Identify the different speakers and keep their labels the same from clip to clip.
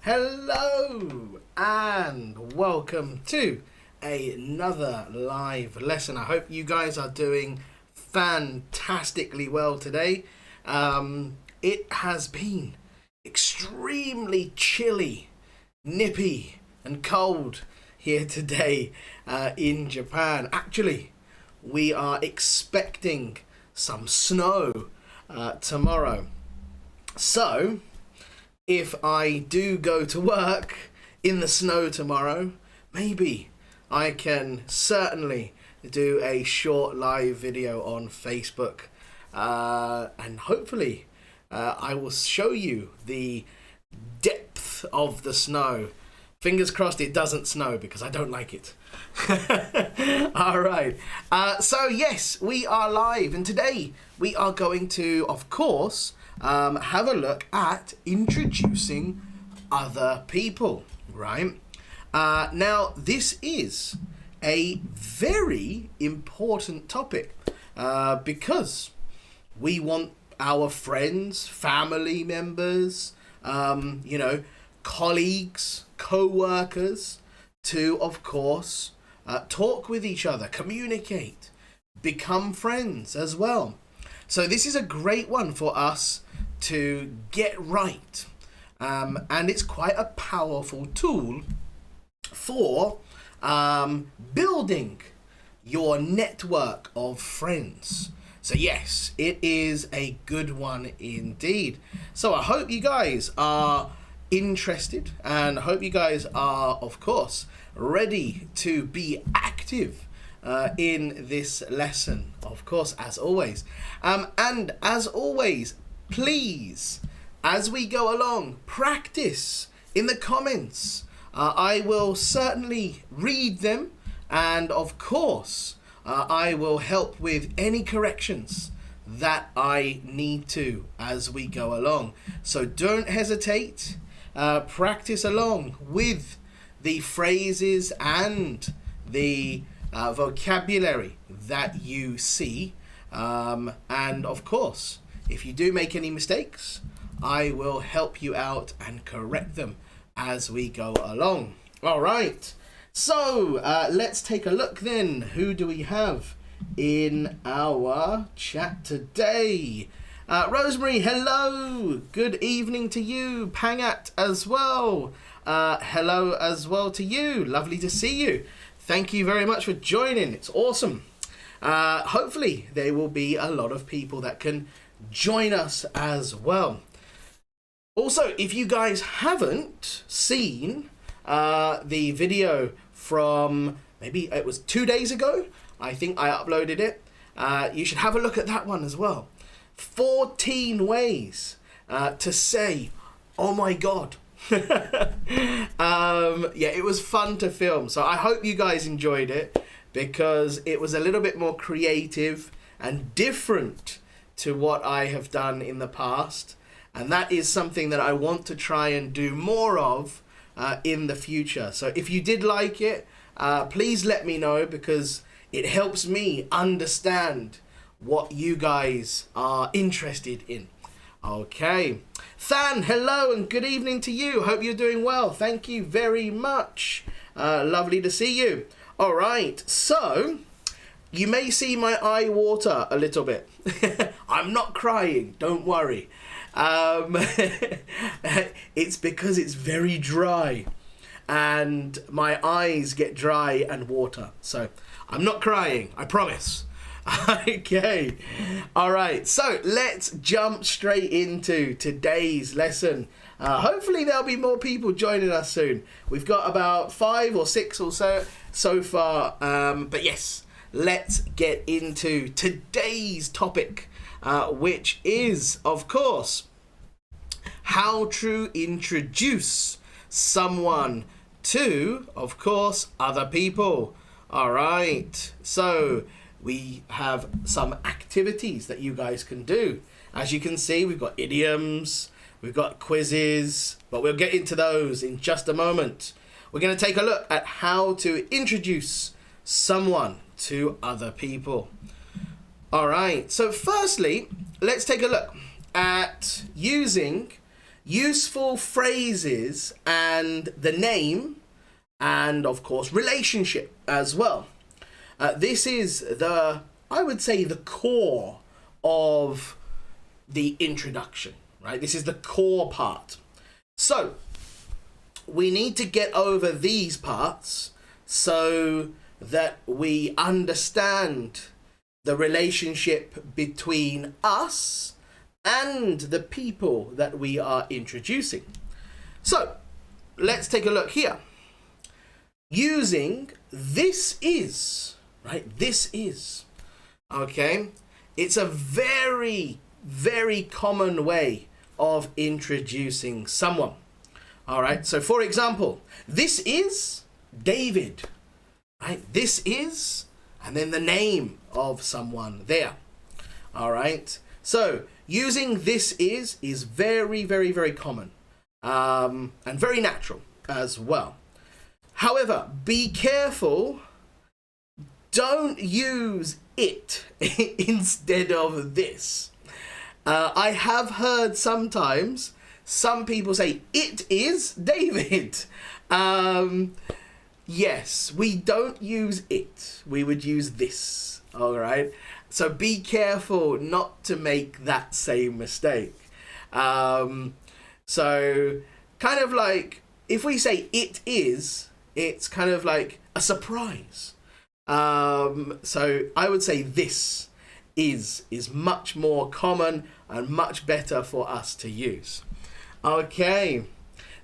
Speaker 1: Hello and welcome to another live lesson. I hope you guys are doing fantastically well today. It has been extremely chilly, nippy and cold here today in Japan. Actually, we are expecting some snow tomorrow. So if I do go to work in the snow tomorrow, maybe I can certainly do a short live video on Facebook, and hopefully I will show you the depth of the snow. Fingers crossed it doesn't snow because I don't like it. All right. So yes, we are live, and today we are going to, of course, have a look at introducing other people, right? Now, this is a very important topic because we want our friends, family members, colleagues, co-workers to, of course, talk with each other, communicate, become friends as well. So this is a great one for us to get right, and it's quite a powerful tool for building your network of friends. So yes, it is a good one indeed. So I hope you guys are interested, and I hope you guys are, of course, ready to be active in this lesson, of course, as always. And as always, please, as we go along, practice in the comments. I will certainly read them, and of course, I will help with any corrections that I need to as we go along. So don't hesitate. Practice along with the phrases and the vocabulary that you see, and of course, if you do make any mistakes, I will help you out and correct them as we go along. All right, so let's take a look then. Who do we have in our chat today? Rosemary, hello. Good evening to you. Pangat as well. Hello as well to you. Lovely to see you. Thank you very much for joining. It's awesome. Hopefully there will be a lot of people that can join us as well. Also, if you guys haven't seen the video from maybe it was 2 days ago, I think I uploaded it, you should have a look at that one as well. 14 ways to say, oh my God. Yeah, it was fun to film. So I hope you guys enjoyed it because it was a little bit more creative and different to what I have done in the past. And that is something that I want to try and do more of in the future. So if you did like it, please let me know because it helps me understand what you guys are interested in. Okay. Than, hello and good evening to you. Hope you're doing well. Thank you very much. Lovely to see you. All right. So you may see my eye water a little bit. I'm not crying. Don't worry. It's because it's very dry and my eyes get dry and water. So I'm not crying. I promise. Okay. All right. So let's jump straight into today's lesson. Hopefully there'll be more people joining us soon. We've got about 5 or 6 or so far. But yes, let's get into today's topic, which is, of course, how to introduce someone to, of course, other people. All right. So we have some activities that you guys can do. As you can see, we've got idioms, we've got quizzes, but we'll get into those in just a moment. We're going to take a look at how to introduce someone to other people. All right, so firstly, let's take a look at using useful phrases and the name, and of course relationship as well. This is I would say the core of the introduction, right? This is the core part. So we need to get over these parts so that we understand the relationship between us and the people that we are introducing. So let's take a look here. Using this is, right? This is, okay? It's a very, very common way of introducing someone. All right, so for example, this is David, right? This is, and then the name of someone there. All right, so using this is very, very, very common and very natural as well. However, be careful. Don't use it instead of this. I have heard sometimes some people say, it is David. Yes, we don't use it. We would use this. All right. So be careful not to make that same mistake. So kind of like if we say it is, it's kind of like a surprise. So I would say this is much more common and much better for us to use. Okay,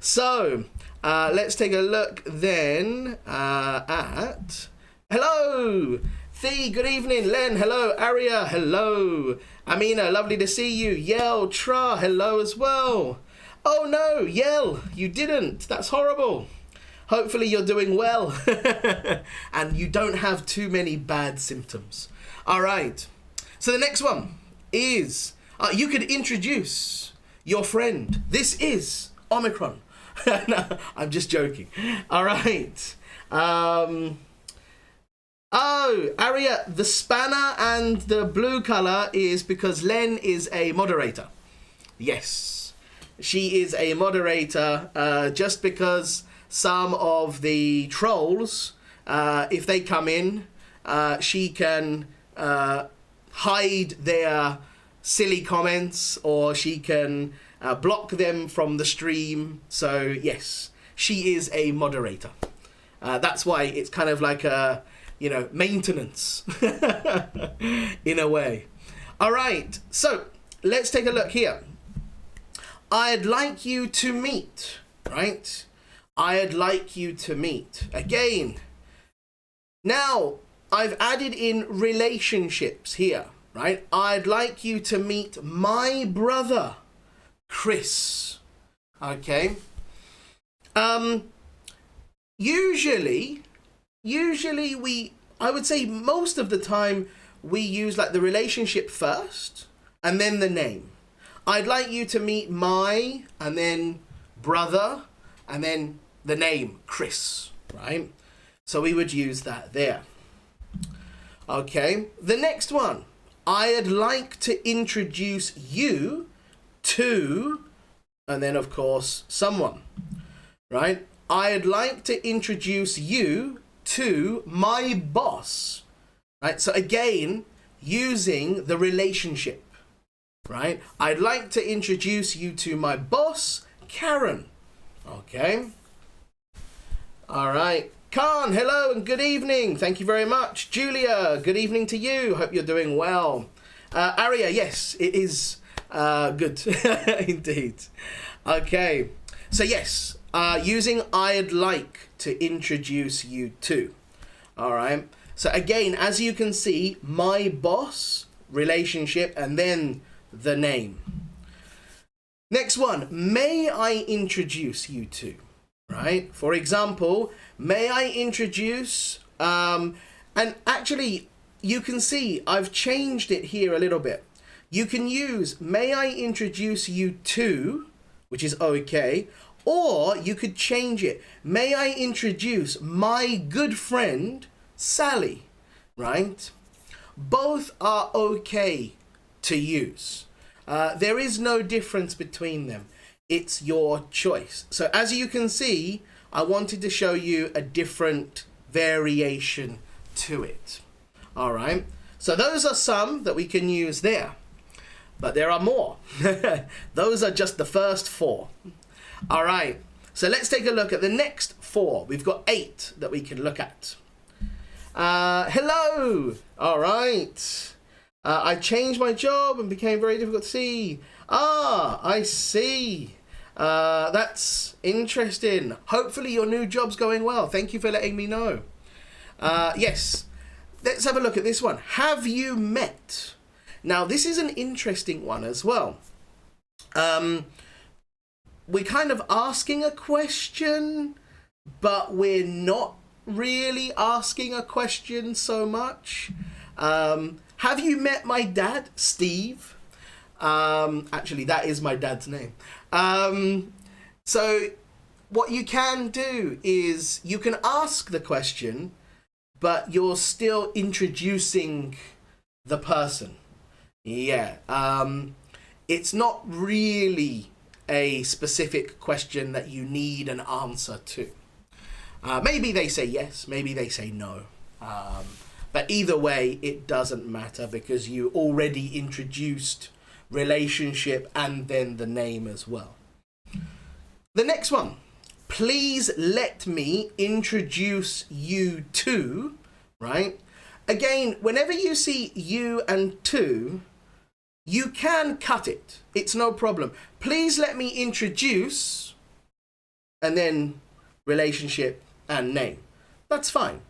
Speaker 1: so let's take a look then at hello Thee, good evening. Len, hello. Aria, hello. Amina, lovely to see you. Yel, Tra, hello as well. Oh no, Yel, you didn't. That's horrible. Hopefully you're doing well and you don't have too many bad symptoms. All right, so the next one is you could introduce your friend. This is Omicron. No, I'm just joking. All right. Oh, Aria, the spanner and the blue color is because Len is a moderator. Yes, she is a moderator just because some of the trolls, if they come in, she can hide their silly comments or she can block them from the stream. So yes, she is a moderator. That's why it's kind of like a, you know, maintenance in a way. All right, so let's take a look here. I'd like you to meet, right? I'd like you to meet. Again, now I've added in relationships here, right? I'd like you to meet my brother, Chris. Okay. Usually I would say most of the time we use like the relationship first and then the name. I'd like you to meet my, and then brother, and then the name, Chris, right? So we would use that there. Okay, the next one. I'd like to introduce you to, and then of course, someone, right? I'd like to introduce you to my boss, right? So again, using the relationship, right? I'd like to introduce you to my boss, Karen. Okay. All right. Khan, hello and good evening. Thank you very much. Julia, good evening to you. Hope you're doing well. Aria, yes, it is good indeed. Okay. So yes, using I'd like to introduce you to. All right. So again, as you can see, my boss, relationship, and then the name. Next one, may I introduce you to, right? For example, may I introduce, and actually you can see I've changed it here a little bit. You can use may I introduce you to, which is okay, or you could change it. May I introduce my good friend, Sally, right? Both are okay to use. There is no difference between them. it's your choice. So as you can see, I wanted to show you a different variation to it. All right. So those are some that we can use there, but there are more. Those are just the first 4. All right. So let's take a look at the next 4. We've got 8 that we can look at. Hello. All right. I changed my job and became very difficult to see. Ah, I see. That's interesting. Hopefully your new job's going well. Thank you for letting me know. Yes. Let's have a look at this one. Have you met? Now, this is an interesting one as well. We're kind of asking a question, but we're not really asking a question so much. Have you met my dad, Steve? Actually, that is my dad's name. So what you can do is you can ask the question, but you're still introducing the person. Yeah. It's not really a specific question that you need an answer to. Maybe they say yes, maybe they say no. But either way, it doesn't matter because you already introduced relationship and then the name as well. The next one. Please let me introduce you to, right? Again, whenever you see you and to, you can cut it. It's no problem. Please let me introduce, and then relationship and name. That's fine.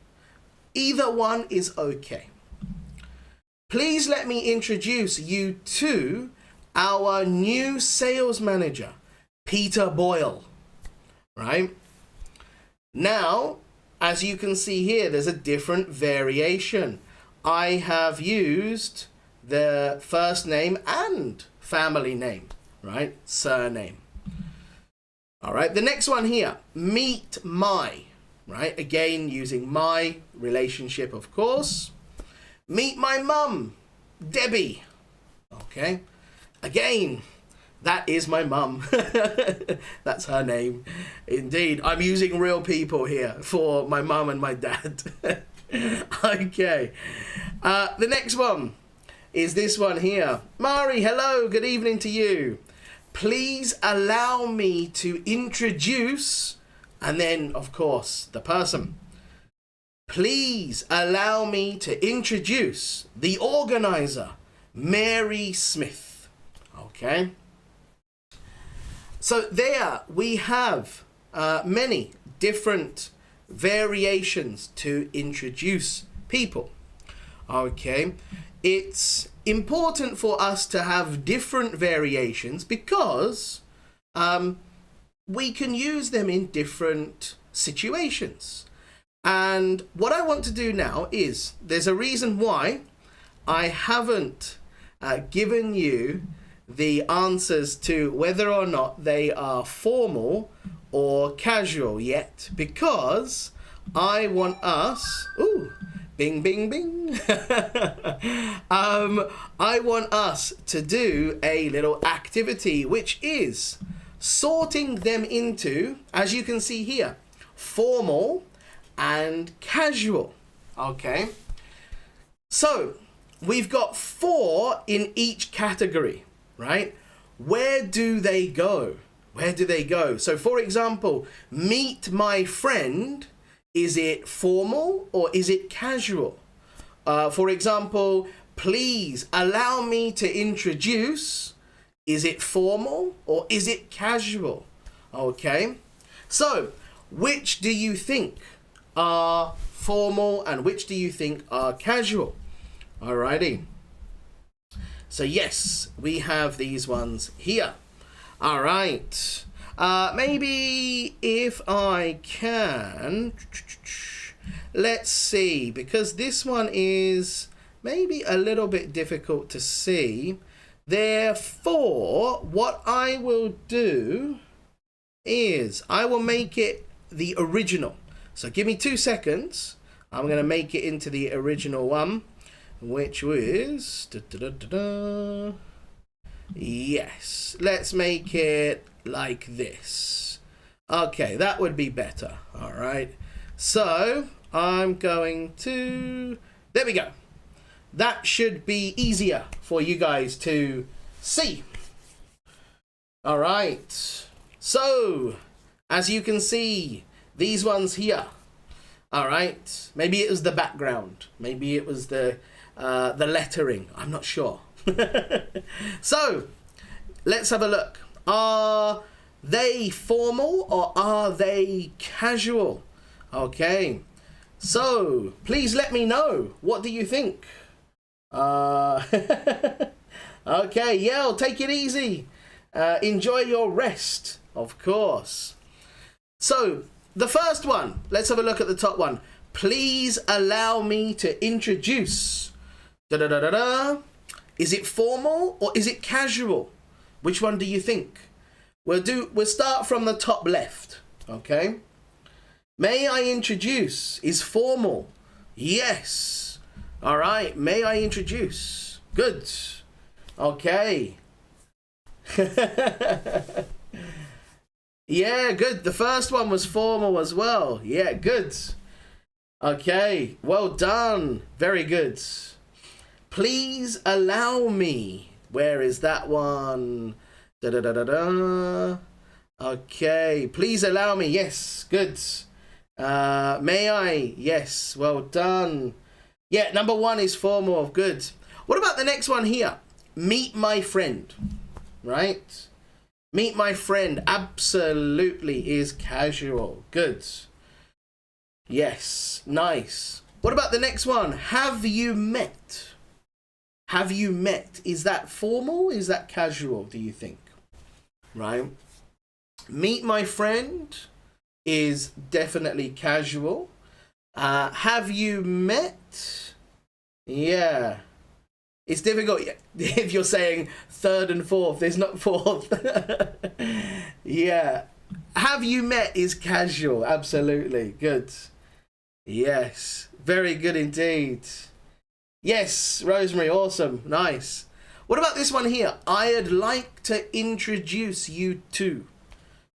Speaker 1: Either one is okay. Please let me introduce you to our new sales manager, Peter Boyle. Right? Now, as you can see here, there's a different variation. I have used the first name and family name, right? Surname. All right, the next one here, meet my, right? Again, using my relationship, of course. Meet my mum, Debbie. Okay, again, that is my mum. That's her name. Indeed, I'm using real people here for my mum and my dad. Okay, the next one is this one here. Mari, hello, good evening to you. Please allow me to introduce, and then, of course, the person. Please allow me to introduce the organizer, Mary Smith. Okay. So there we have many different variations to introduce people. Okay. It's important for us to have different variations because we can use them in different situations. And what I want to do now is, there's a reason why I haven't given you the answers to whether or not they are formal or casual yet, because I want us, ooh, bing, bing, bing. I want us to do a little activity, which is sorting them into, as you can see here, formal and casual. Okay. So we've got 4 in each category, right? Where do they go? Where do they go? So for example, meet my friend. Is it formal or is it casual? For example, please allow me to introduce. Is it formal or is it casual? Okay. So which do you think are formal and which do you think are casual? Alrighty. So yes, we have these ones here. All right. Maybe if I can, let's see, because this one is maybe a little bit difficult to see. Therefore, what I will do is I will make it the original. So give me 2 seconds. I'm going to make it into the original one, which was... Yes, let's make it like this. Okay, that would be better. All right. So I'm going to... There we go. That should be easier for you guys to see. All right. So, as you can see, these ones here. All right. Maybe it was the background. Maybe it was the lettering. I'm not sure. So, let's have a look. Are they formal or are they casual? Okay. So, please let me know. What do you think? Okay, Yell, take it easy. Enjoy your rest, of course. So, the first one, let's have a look at the top one. Please allow me to introduce. Da-da-da-da-da. Is it formal or is it casual? Which one do you think? We'll start from the top left, okay? May I introduce is formal. Yes. All right, may I introduce? Good. Okay. Yeah, good. The first one was formal as well. Yeah, good. Okay, well done. Very good. Please allow me. Where is that one? Da-da-da-da-da. Okay, please allow me. Yes, good. May I? Yes, well done. Yeah, number one is formal. Good. What about the next one here? Meet my friend. Right? Meet my friend absolutely is casual. Good. Yes, nice. What about the next one? Have you met? Have you met? Is that formal? Is that casual, do you think? Right? Meet my friend is definitely casual. Have you met? Yeah. It's difficult if you're saying third and fourth. There's not fourth. Yeah. Have you met is casual. Absolutely. Good. Yes. Very good indeed. Yes, Rosemary. Awesome. Nice. What about this one here? I'd like to introduce you to.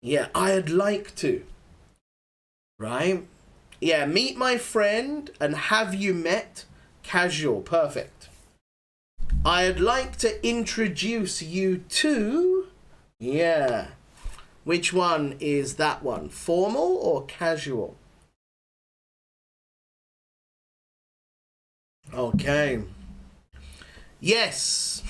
Speaker 1: Yeah, I'd like to. Right? Yeah, meet my friend and have you met? Casual. Perfect. I'd like to introduce you to. Yeah. Which one is that one? Formal or casual? Okay. Yes.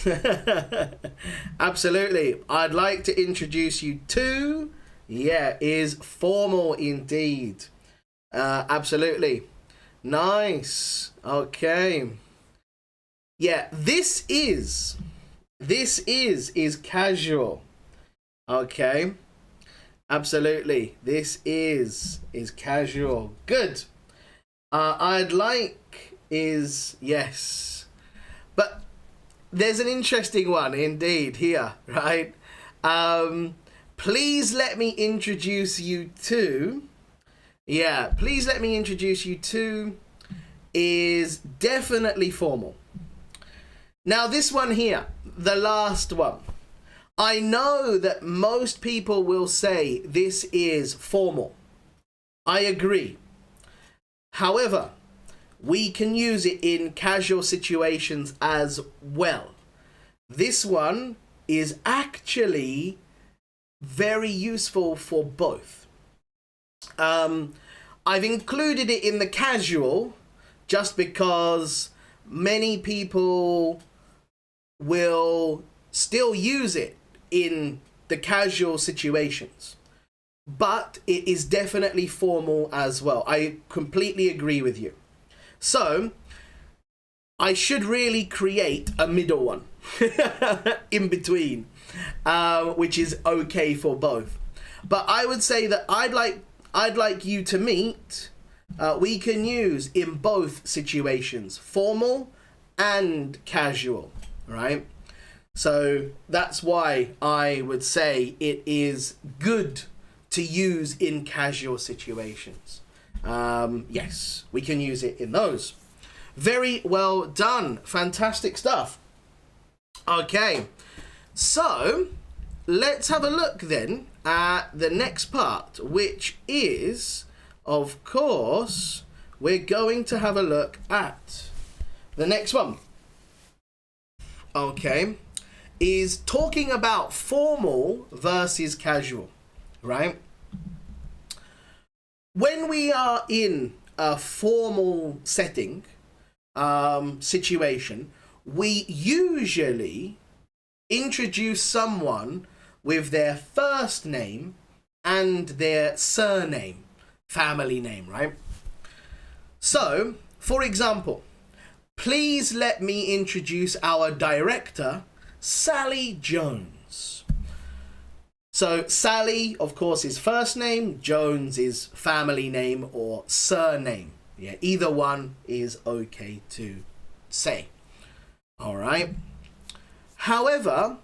Speaker 1: Absolutely. I'd like to introduce you to. Yeah, is formal indeed. Absolutely. Nice. Okay. Yeah, this is casual. Okay. Absolutely. This is casual. Good. I'd like is yes. But there's an interesting one indeed here, right? Please let me introduce you to. Yeah, please let me introduce you to is definitely formal. Now this one here, the last one. I know that most people will say this is formal. I agree. However, we can use it in casual situations as well. This one is actually very useful for both. I've included it in the casual just because many people will still use it in the casual situations, but it is definitely formal as well. I completely agree with you. So I should really create a middle one in between, which is okay for both. But I would say that I'd like you to meet. We can use in both situations, formal and casual, right? So that's why I would say it is good to use in casual situations. Yes, we can use it in those. Very well done. Fantastic stuff. Okay, so let's have a look then at the next part, which is, of course, we're going to have a look at the next one. Okay, is talking about formal versus casual, right? When we are in a formal setting, situation, we usually introduce someone with their first name and their surname, family name, right? So, for example, please let me introduce our director, Sally Jones. So Sally, of course, is first name, Jones is family name or surname. Yeah, either one is okay to say. All right. However,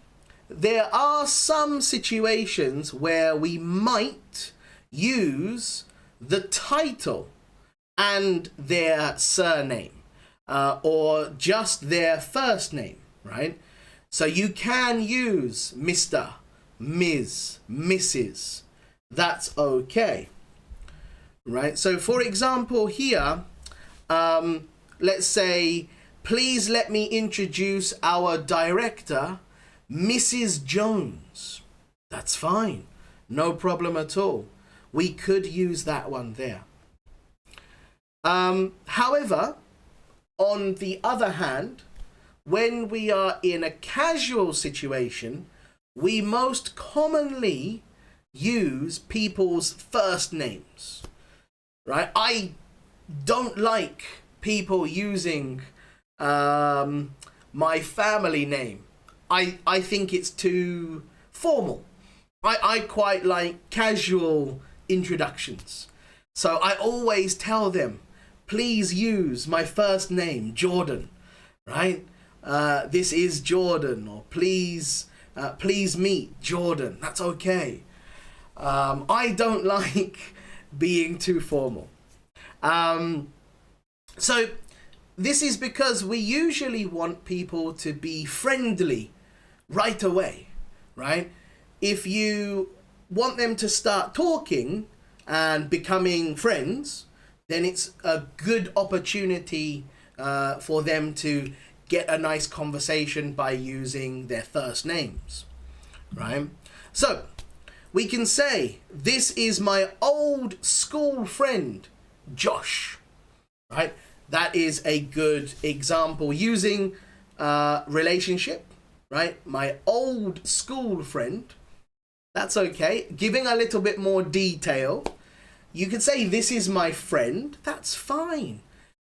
Speaker 1: there are some situations where we might use the title and their surname, or just their first name, right? So you can use Mr., Ms., Mrs. That's okay, right? So for example here, let's say, please let me introduce our director, Mrs. Jones. That's fine. No problem at all. We could use that one there. However, on the other hand, when we are in a casual situation, we most commonly use people's first names, right? I don't like people using my family name. I think it's too formal. I quite like casual introductions. So I always tell them, please use my first name, Jordan, right? This is Jordan, or please meet Jordan. That's okay. I don't like being too formal. So this is because we usually want people to be friendly right away, right? If you want them to start talking and becoming friends, then it's a good opportunity for them to get a nice conversation by using their first names, right? So we can say, this is my old school friend, Josh, right? That is a good example using relationship, right? My old school friend. That's okay. Giving a little bit more detail. You could say, this is my friend. That's fine.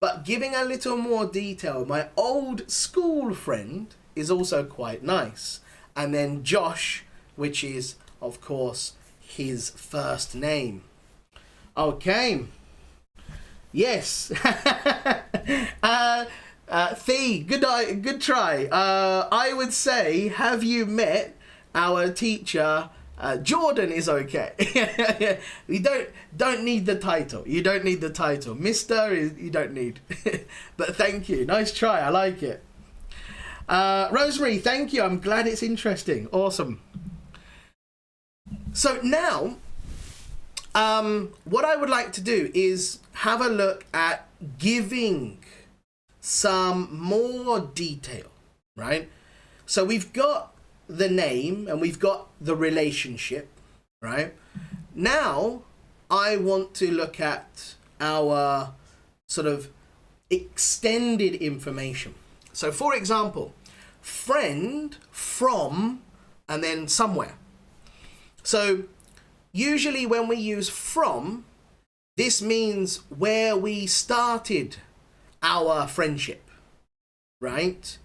Speaker 1: But giving a little more detail, my old school friend, is also quite nice. And then Josh, which is, of course, his first name. Okay. Yes. Thea, good try. I would say, have you met our teacher? Jordan is okay. You don't need the title. You don't need the title. Mr. is you don't need. But thank you. Nice try. I like it. Rosemary, thank you. I'm glad it's interesting. Awesome. So now, what I would like to do is have a look at giving some more detail, right? So we've got the name and we've got the relationship, right? Now I want to look at our sort of extended information. So for example, friend, from, and then somewhere. So usually when we use from, this means where we started our friendship, right?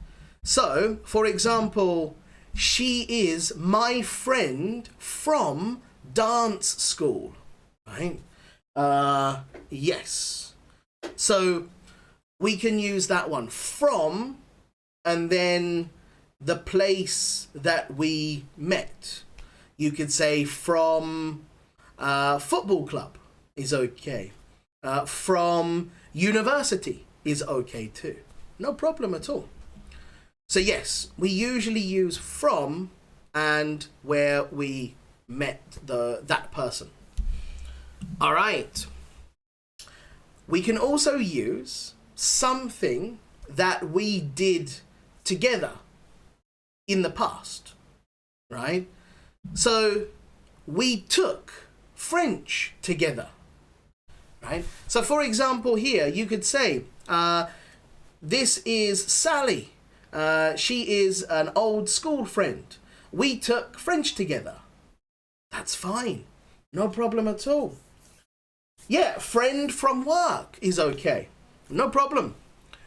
Speaker 1: So for example, she is my friend from dance school, right? Yes. So we can use that one, from, and then the place that we met. You could say from football club is okay. From university is okay too. No problem at all. So yes, we usually use from and where we met that person. All right. We can also use something that we did together in the past, right? So we took French together, right? So for example here, you could say, this is Sally. She is an old school friend. We took French together. That's fine. No problem at all. Yeah, friend from work is okay. No problem.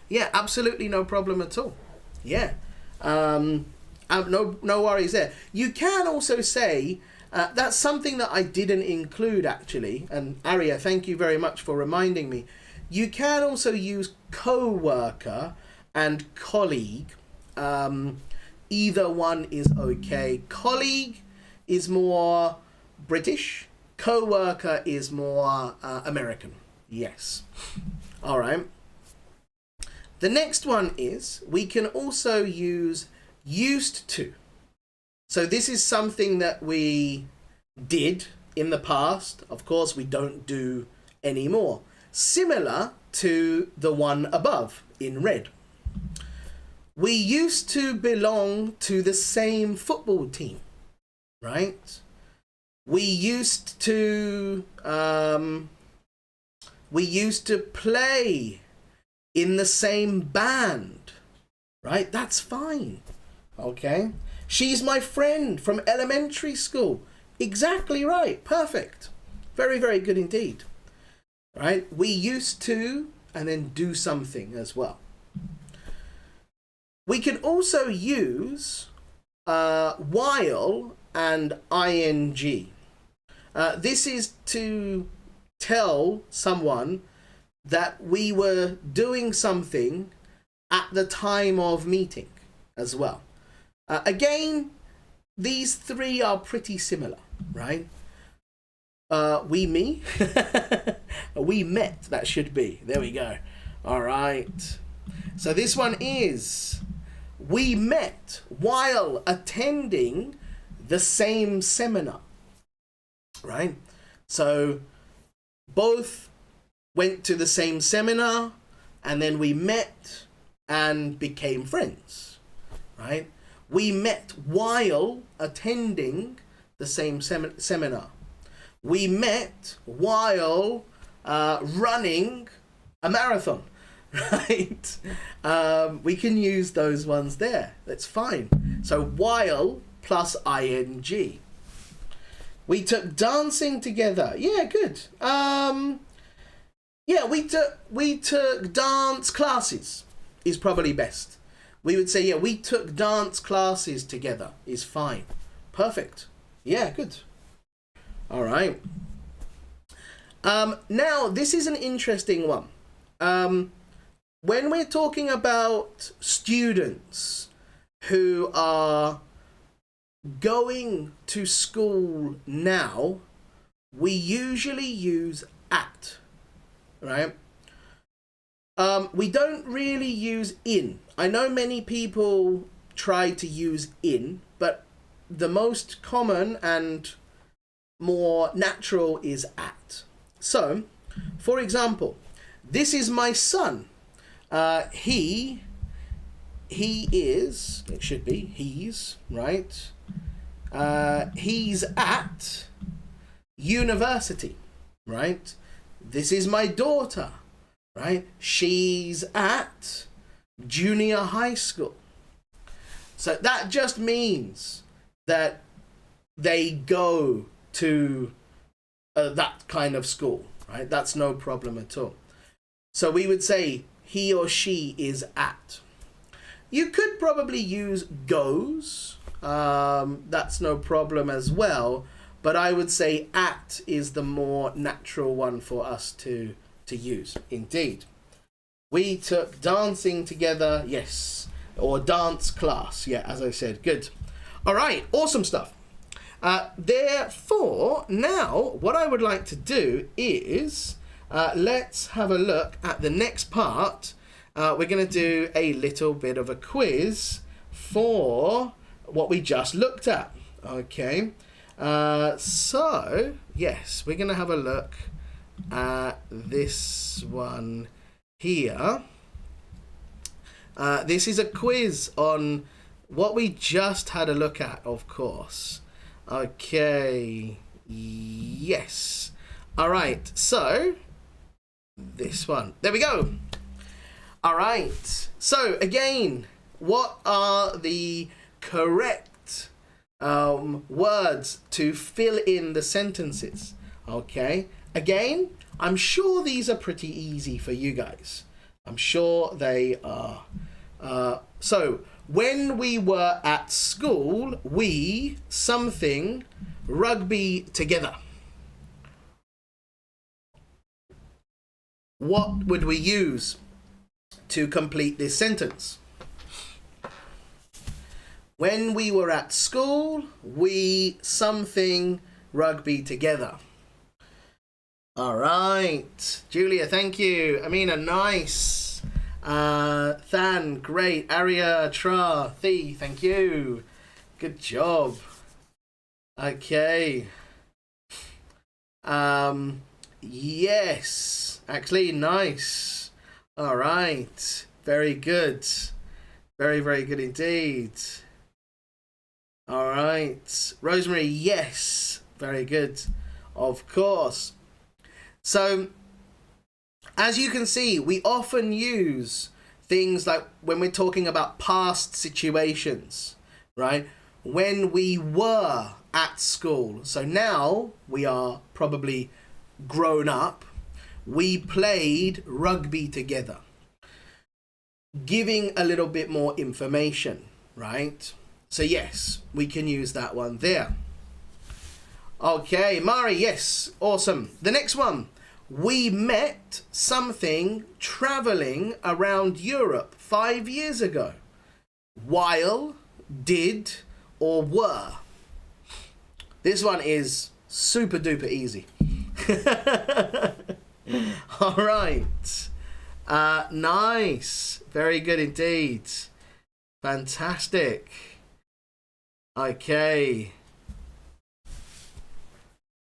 Speaker 1: Yeah, absolutely no problem at all. Yeah. No worries there. You can also say, that's something that I didn't include actually. And Aria, thank you very much for reminding me. You can also use co-worker and colleague. Either one is okay. Colleague is more British. Co-worker is more American. Yes. All right. The next one is, we can also use used to. So this is something that we did in the past. Of course, we don't do anymore. Similar to the one above in red. We used to belong to the same football team, right? We used to play in the same band, right? That's fine, okay? She's my friend from elementary school. Exactly right, perfect. Very, very good indeed, right? We used to, and then do something as well. We can also use while and ing. This is to tell someone that we were doing something at the time of meeting as well. Again, these three are pretty similar, right? Me. We met, that should be. There we go. All right. So this one is, we met while attending the same seminar, right? So both went to the same seminar, and then we met and became friends, right? We met while attending the same seminar. We met while running a marathon, right? We can use those ones there. That's fine. So while plus ing. We took dancing together. Yeah, good. Yeah, we took dance classes is probably best. We would say, yeah, we took dance classes together is fine. Perfect. Yeah, good. All right. Now, this is an interesting one. When we're talking about students who are going to school now, we usually use at, right? We don't really use in. I know many people try to use in, but the most common and more natural is at. So, for example, this is my son. He is, it should be, he's, right? He's at university, right? This is my daughter, right? She's at junior high school. So that just means that they go to that kind of school, right? That's no problem at all. So we would say he or she is at. You could probably use goes. That's no problem as well. But I would say at is the more natural one for us to use. Indeed. We took dancing together. Yes. Or dance class. Yeah, as I said. Good. All right. Awesome stuff. Therefore, now what I would like to do is let's have a look at the next part. We're going to do a little bit of a quiz for what we just looked at. Okay, so yes, we're going to have a look at this one here. This is a quiz on what we just had a look at, of course. Okay, yes. All right, so this one. There we go. All right. So again, what are the correct words to fill in the sentences? Okay. Again, I'm sure these are pretty easy for you guys. I'm sure they are. So, when we were at school, we something rugby together. What would we use to complete this sentence? When we were at school, we something rugby together. All right. Julia, thank you. Amina, nice. Than, great. Aria, Tra, Thee, thank you. Good job. Okay. Yes. Actually, nice. All right. Very good. Very, very good indeed. All right. Rosemary, yes. Very good. Of course. So, as you can see, we often use things like when we're talking about past situations, right? When we were at school. So now we are probably grown up. We played rugby together. Giving a little bit more information, right? So yes, we can use that one there. Okay, Mari, yes, awesome. The next one. We met something traveling around Europe 5 years ago. While, did, or were. This one is super duper easy. All right. Nice. Very good indeed. Fantastic. Okay.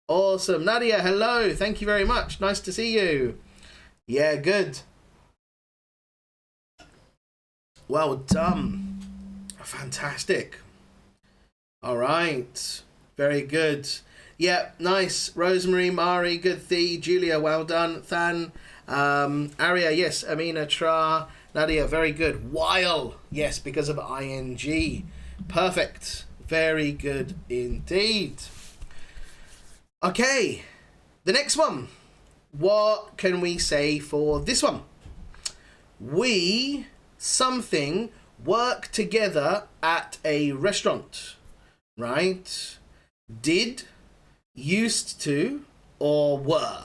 Speaker 1: Awesome. Nadia, hello. Thank you very much. Nice to see you. Yeah, good. Well done. Fantastic. All right. Very good. Yeah, nice. Rosemary, Mari, good. Thee, Julia, well done. Than, Aria, yes. Amina, Tra, Nadia, very good. While, yes, because of ing. Perfect. Very good indeed. Okay, the next one. What can we say for this one? We something work together at a restaurant, right? Did, used to, or were,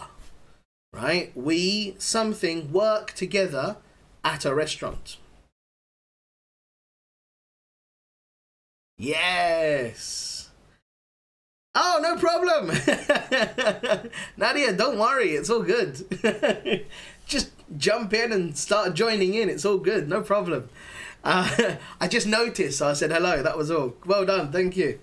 Speaker 1: right? We something work together at a restaurant. Yes. Oh, no problem. Nadia, don't worry. It's all good. Just jump in and start joining in. It's all good. No problem. I just noticed, so I said hello. That was all. Well done. Thank you.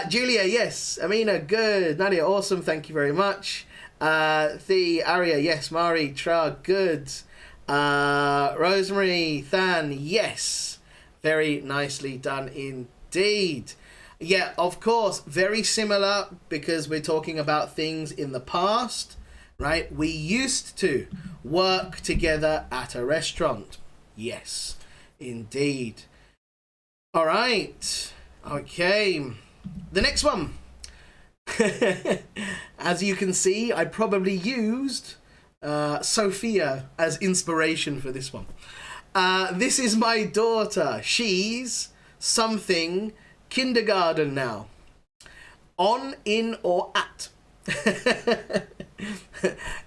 Speaker 1: Julia, yes. Amina, good. Nadia, awesome. Thank you very much. The Aria, yes. Mari, Tra, good. Rosemary, Than, yes. Very nicely done indeed. Yeah, of course, very similar because we're talking about things in the past, right? We used to work together at a restaurant. Yes, indeed. All right. Okay. The next one. As you can see, I probably used Sophia as inspiration for this one. This is my daughter. She's something kindergarten now. On, in, or at.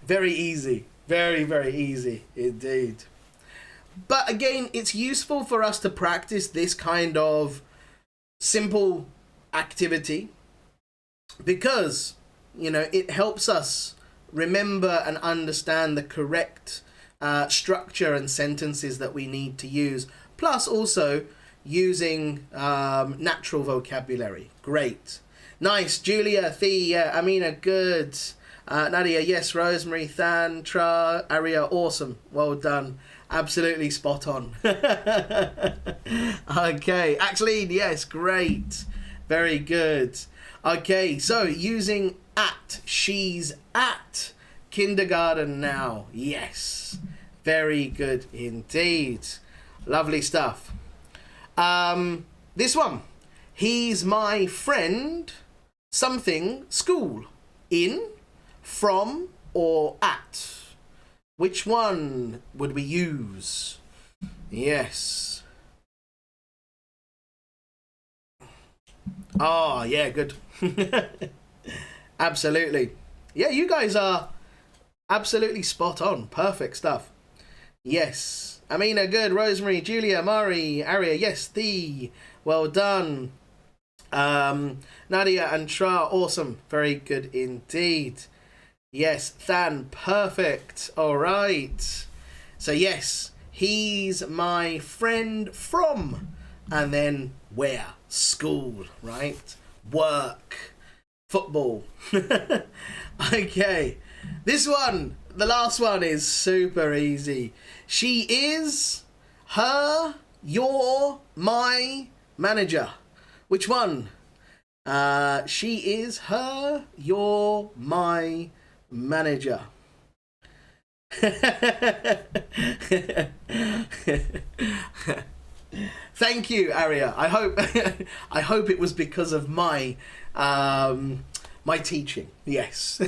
Speaker 1: Very easy. Very, very easy indeed. But again, it's useful for us to practice this kind of simple activity because, you know, it helps us remember and understand the correct structure and sentences that we need to use. Plus also, using natural vocabulary. Great. Nice. Julia, Thea, Amina, good. Nadia, yes. Rosemary, Than, Tra, Aria, awesome. Well done. Absolutely spot on. Okay. Actually, yes, great. Very good. Okay, so using at. She's at kindergarten now. Yes. Very good indeed. Lovely stuff. This one. He's my friend. Something. School. In. From. Or at. Which one would we use? Yes. Oh, yeah, good. Absolutely. Yeah, you guys are absolutely spot on. Perfect stuff. Yes. Amina, good. Rosemary, Julia, Mari, Aria, yes. The. Well done. Nadia and Tra, awesome. Very good indeed. Yes. Than, perfect. All right. So, yes. He's my friend from. And then where? School, right? Work. Football. Okay. This one, the last one is super easy. She is her, your, my manager. Which one? She is her, your, my manager. Thank you, Aria. I hope it was because of my my teaching. Yes.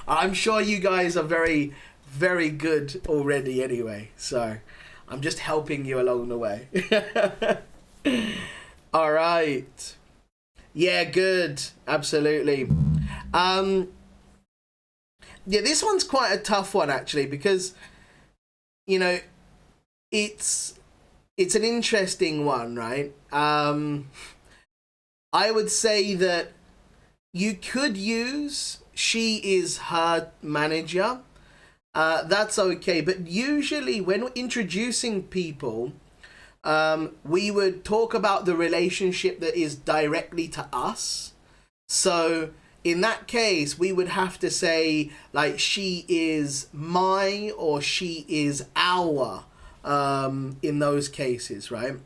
Speaker 1: I'm sure you guys are very, very good already anyway. So I'm just helping you along the way. All right. Yeah, good. Absolutely. Yeah, this one's quite a tough one actually, because, you know, it's an interesting one, right? I would say that you could use she is her manager. That's okay. But usually when we're introducing people, we would talk about the relationship that is directly to us. So in that case, we would have to say like she is my or she is our, in those cases, right?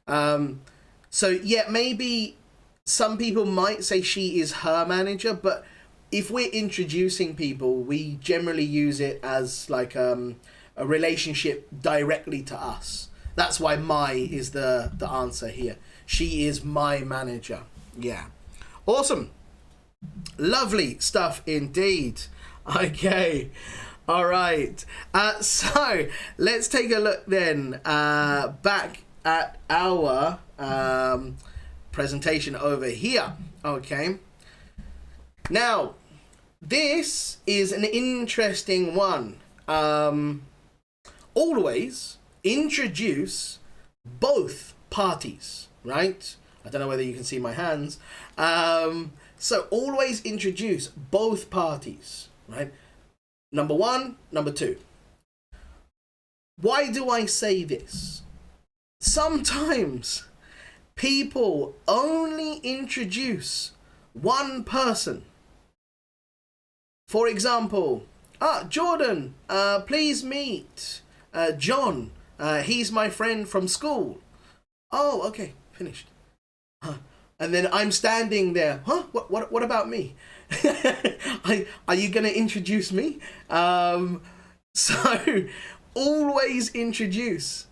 Speaker 1: So yeah, maybe some people might say she is her manager, but if we're introducing people, we generally use it as like a relationship directly to us. That's why my is the answer here. She is my manager. Yeah. Awesome. Lovely stuff indeed. Okay. All right. So let's take a look then back at our presentation over here. Okay. Now, this is an interesting one. Always introduce both parties, right? I don't know whether you can see my hands. So always introduce both parties, right? Number one, number two. Why do I say this? Sometimes people only introduce one person. For example, Jordan, please meet John. He's my friend from school. Oh, okay, finished. And then I'm standing there. Huh? What about me? Are you going to introduce me? So always introduce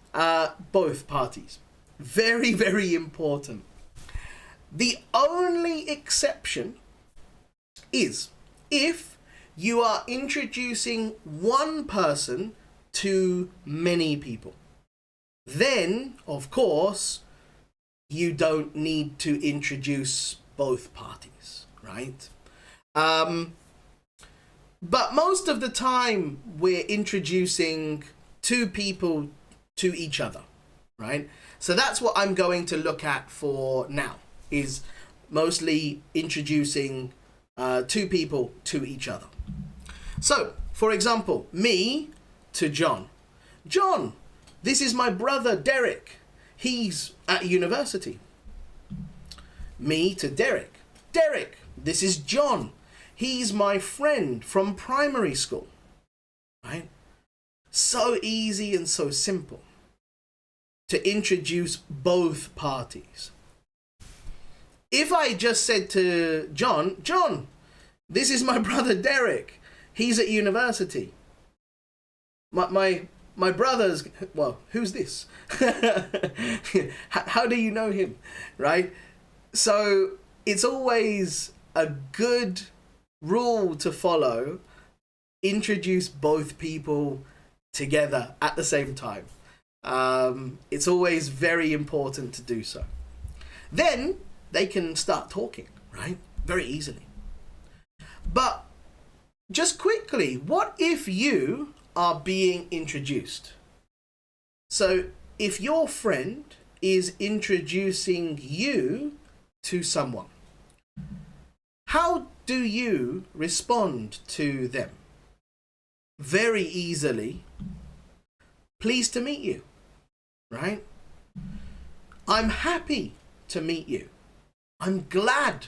Speaker 1: both parties. Very, very important. The only exception is if you are introducing one person to many people. Then, of course, you don't need to introduce both parties, right? But most of the time, we're introducing two people to each other, right? So that's what I'm going to look at for now, is mostly introducing two people to each other. So, for example, me to John. John, this is my brother Derek. he's at university. Me to Derek. Derek, this is John. He's my friend from primary school. Right? So easy and so simple to introduce both parties. If I just said to John, John, this is my brother Derek. He's at university. My brother's, well, who's this? How do you know him? Right? So it's always a good rule to follow. Introduce both people together at the same time. It's always very important to do so. Then they can start talking, right? Very easily. But just quickly, what if you are being introduced? So if your friend is introducing you to someone, how do you respond to them? Very easily, pleased to meet you, right? I'm happy to meet you. I'm glad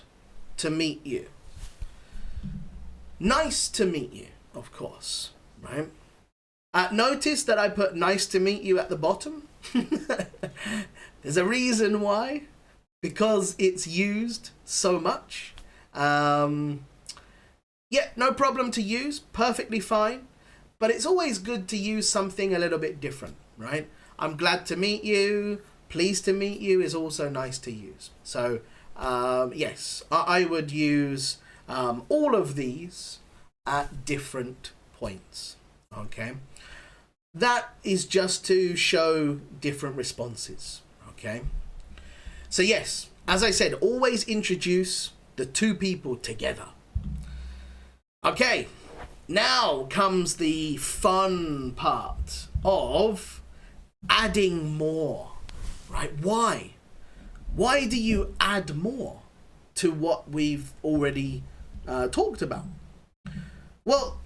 Speaker 1: to meet you. Nice to meet you, of course, right? Notice that I put nice to meet you at the bottom. There's a reason why. Because it's used so much. Yeah, no problem to use. Perfectly fine. But it's always good to use something a little bit different, right? I'm glad to meet you. Pleased to meet you is also nice to use. So, yes, I would use all of these at different points, okay? That is just to show different responses, okay? So yes, as I said, always introduce the two people together. Okay, now comes the fun part of adding more, right? Why? Why do you add more to what we've already talked about? Well,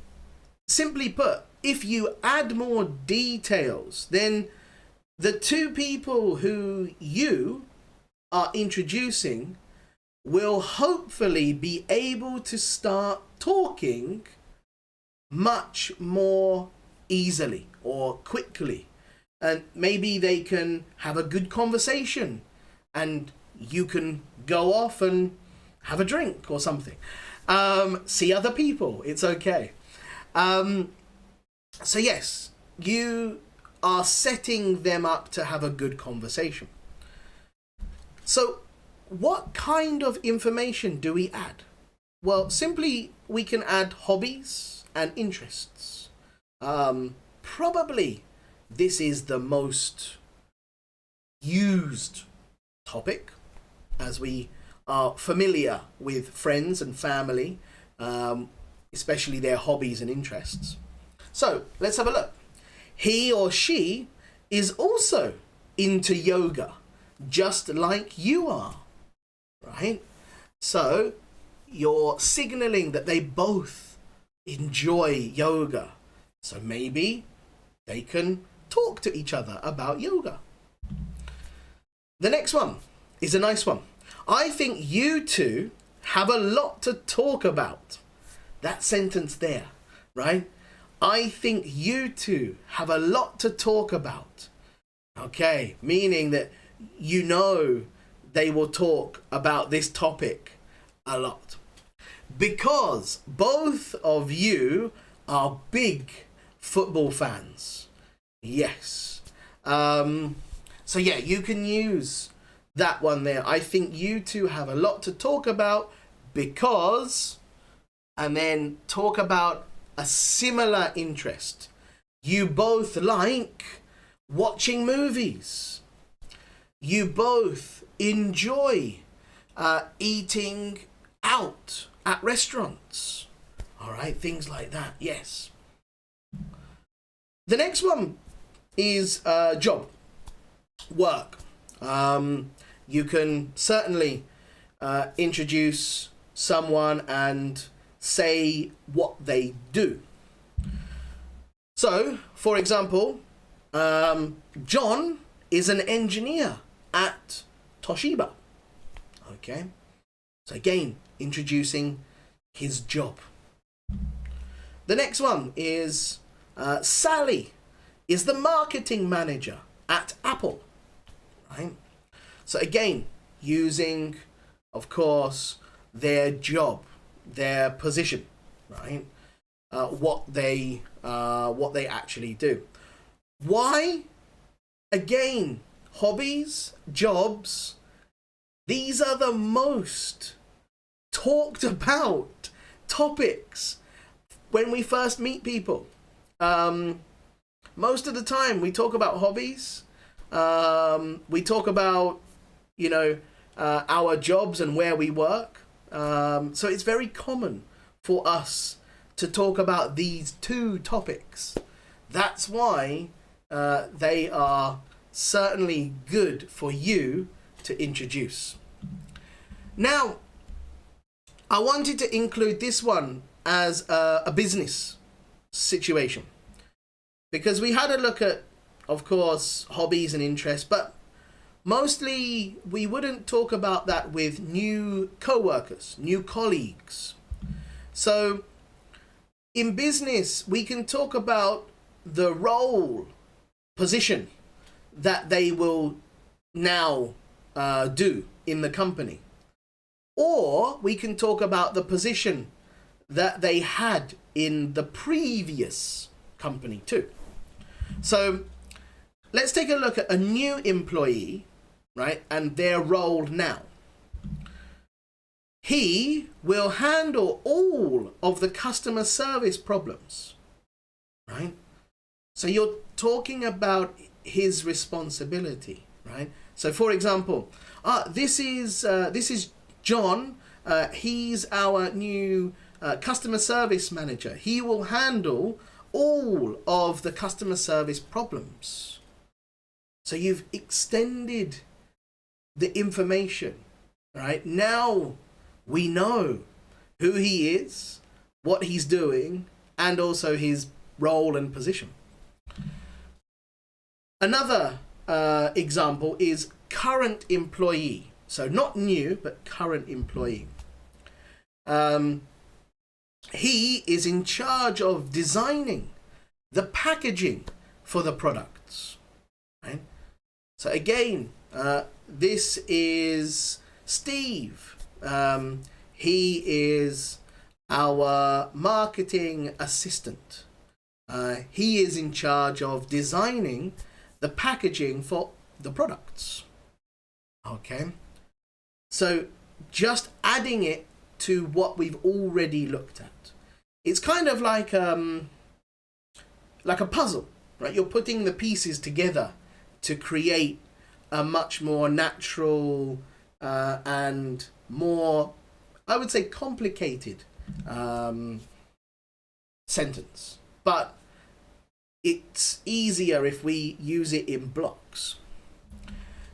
Speaker 1: simply put, if you add more details, then the two people who you are introducing will hopefully be able to start talking much more easily or quickly, and maybe they can have a good conversation and you can go off and have a drink or something, see other people. It's okay. So yes, you are setting them up to have a good conversation. So what kind of information do we add? Well, simply we can add hobbies and interests. Probably this is the most used topic, as we are familiar with friends and family, especially their hobbies and interests. So let's have a look. He or she is also into yoga, just like you are, right? So you're signaling that they both enjoy yoga. So maybe they can talk to each other about yoga. The next one is a nice one. I think you two have a lot to talk about. That sentence there, right? I think you two have a lot to talk about. Okay, meaning that you know they will talk about this topic a lot. Because both of you are big football fans. Yes. So yeah, you can use that one there. I think you two have a lot to talk about because, and then talk about a similar interest. You both like watching movies. You both enjoy eating out at restaurants. All right, things like that, yes. The next one is job, work. You can certainly introduce someone and say what they do. So, for example, John is an engineer at Toshiba. Okay, so again, introducing his job. The next one is Sally is the marketing manager at Apple. Right? So again, using, of course, their job, their position, right? What they actually do. Why? Again, hobbies, jobs, these are the most talked about topics when we first meet people. Most of the time we talk about hobbies. We talk about, our jobs and where we work. So it's very common for us to talk about these two topics. That's why they are certainly good for you to introduce. Now, I wanted to include this one as a business situation, because we had a look at, of course, hobbies and interests, but mostly we wouldn't talk about that with new co-workers, new colleagues. So in business, we can talk about the role, position that they will now do in the company. Or we can talk about the position that they had in the previous company too. So let's take a look at a new employee, right, and their role now. He will handle all of the customer service problems, right? So you're talking about his responsibility, right? So for example, this is John. He's our new customer service manager. He will handle all of the customer service problems. So you've extended the information, right? Now we know who he is, what he's doing, and also his role and position. Another example is current employee. So not new, but current employee. He is in charge of designing the packaging for the products. Right? So again, this is Steve. He is our marketing assistant. He is in charge of designing the packaging for the products. Okay. So just adding it to what we've already looked at. It's kind of like a puzzle, right? You're putting the pieces together to create a much more natural and more, I would say, complicated sentence. But it's easier if we use it in blocks.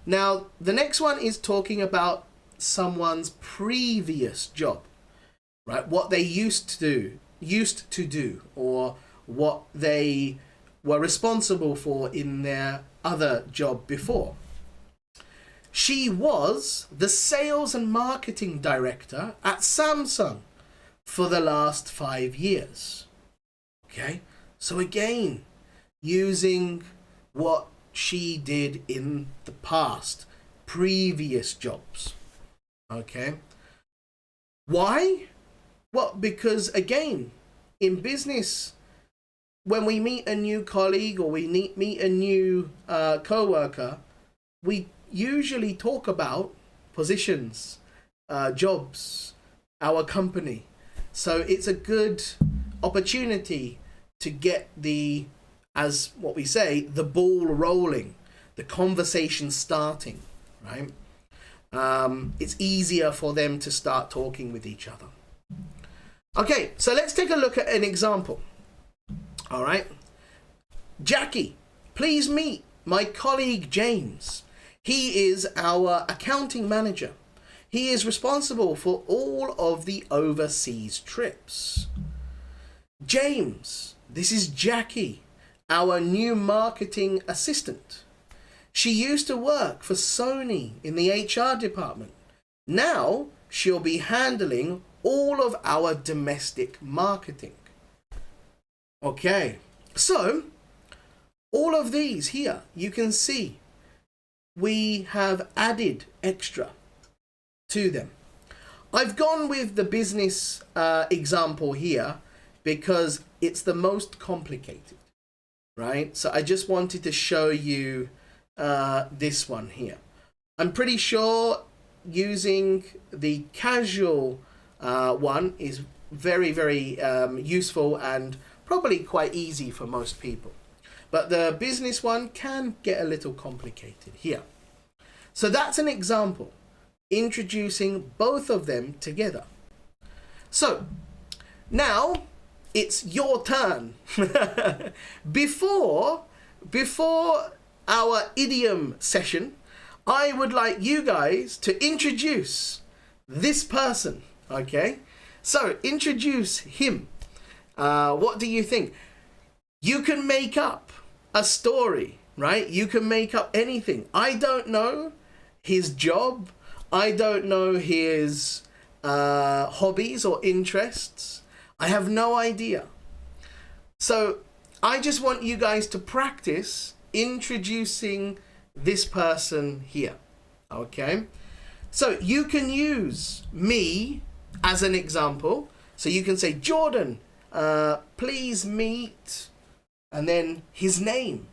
Speaker 1: Now, the next one is talking about someone's previous job, right? What they used to do, or what they were responsible for in their other job before. She was the sales and marketing director at Samsung for the last 5 years. Okay, so again, using what she did in the past, previous jobs. Okay, why? Well, because again, in business, when we meet a new colleague or we meet a new co-worker, we usually talk about positions, jobs, our company. So it's a good opportunity to get the, as what we say, the ball rolling, the conversation starting, right? It's easier for them to start talking with each other. Okay, so let's take a look at an example. All right. Jackie, please meet my colleague James. He is our accounting manager. He is responsible for all of the overseas trips. James, this is Jackie, our new marketing assistant. She used to work for Sony in the HR department. Now she'll be handling all of our domestic marketing. Okay, so all of these here, you can see we have added extra to them. I've gone with the business example here because it's the most complicated, right? So I just wanted to show you this one here. I'm pretty sure using the casual one is very, very useful and probably quite easy for most people. But the business one can get a little complicated here. So that's an example, introducing both of them together. So now it's your turn. Before our idiom session, I would like you guys to introduce this person, okay? So introduce him. What do you think? You can make up a story, right? You can make up anything. I don't know his job. I don't know his hobbies or interests. I have no idea. So I just want you guys to practice introducing this person here, okay? So you can use me as an example. So you can say, Jordan, please meet, and then his name.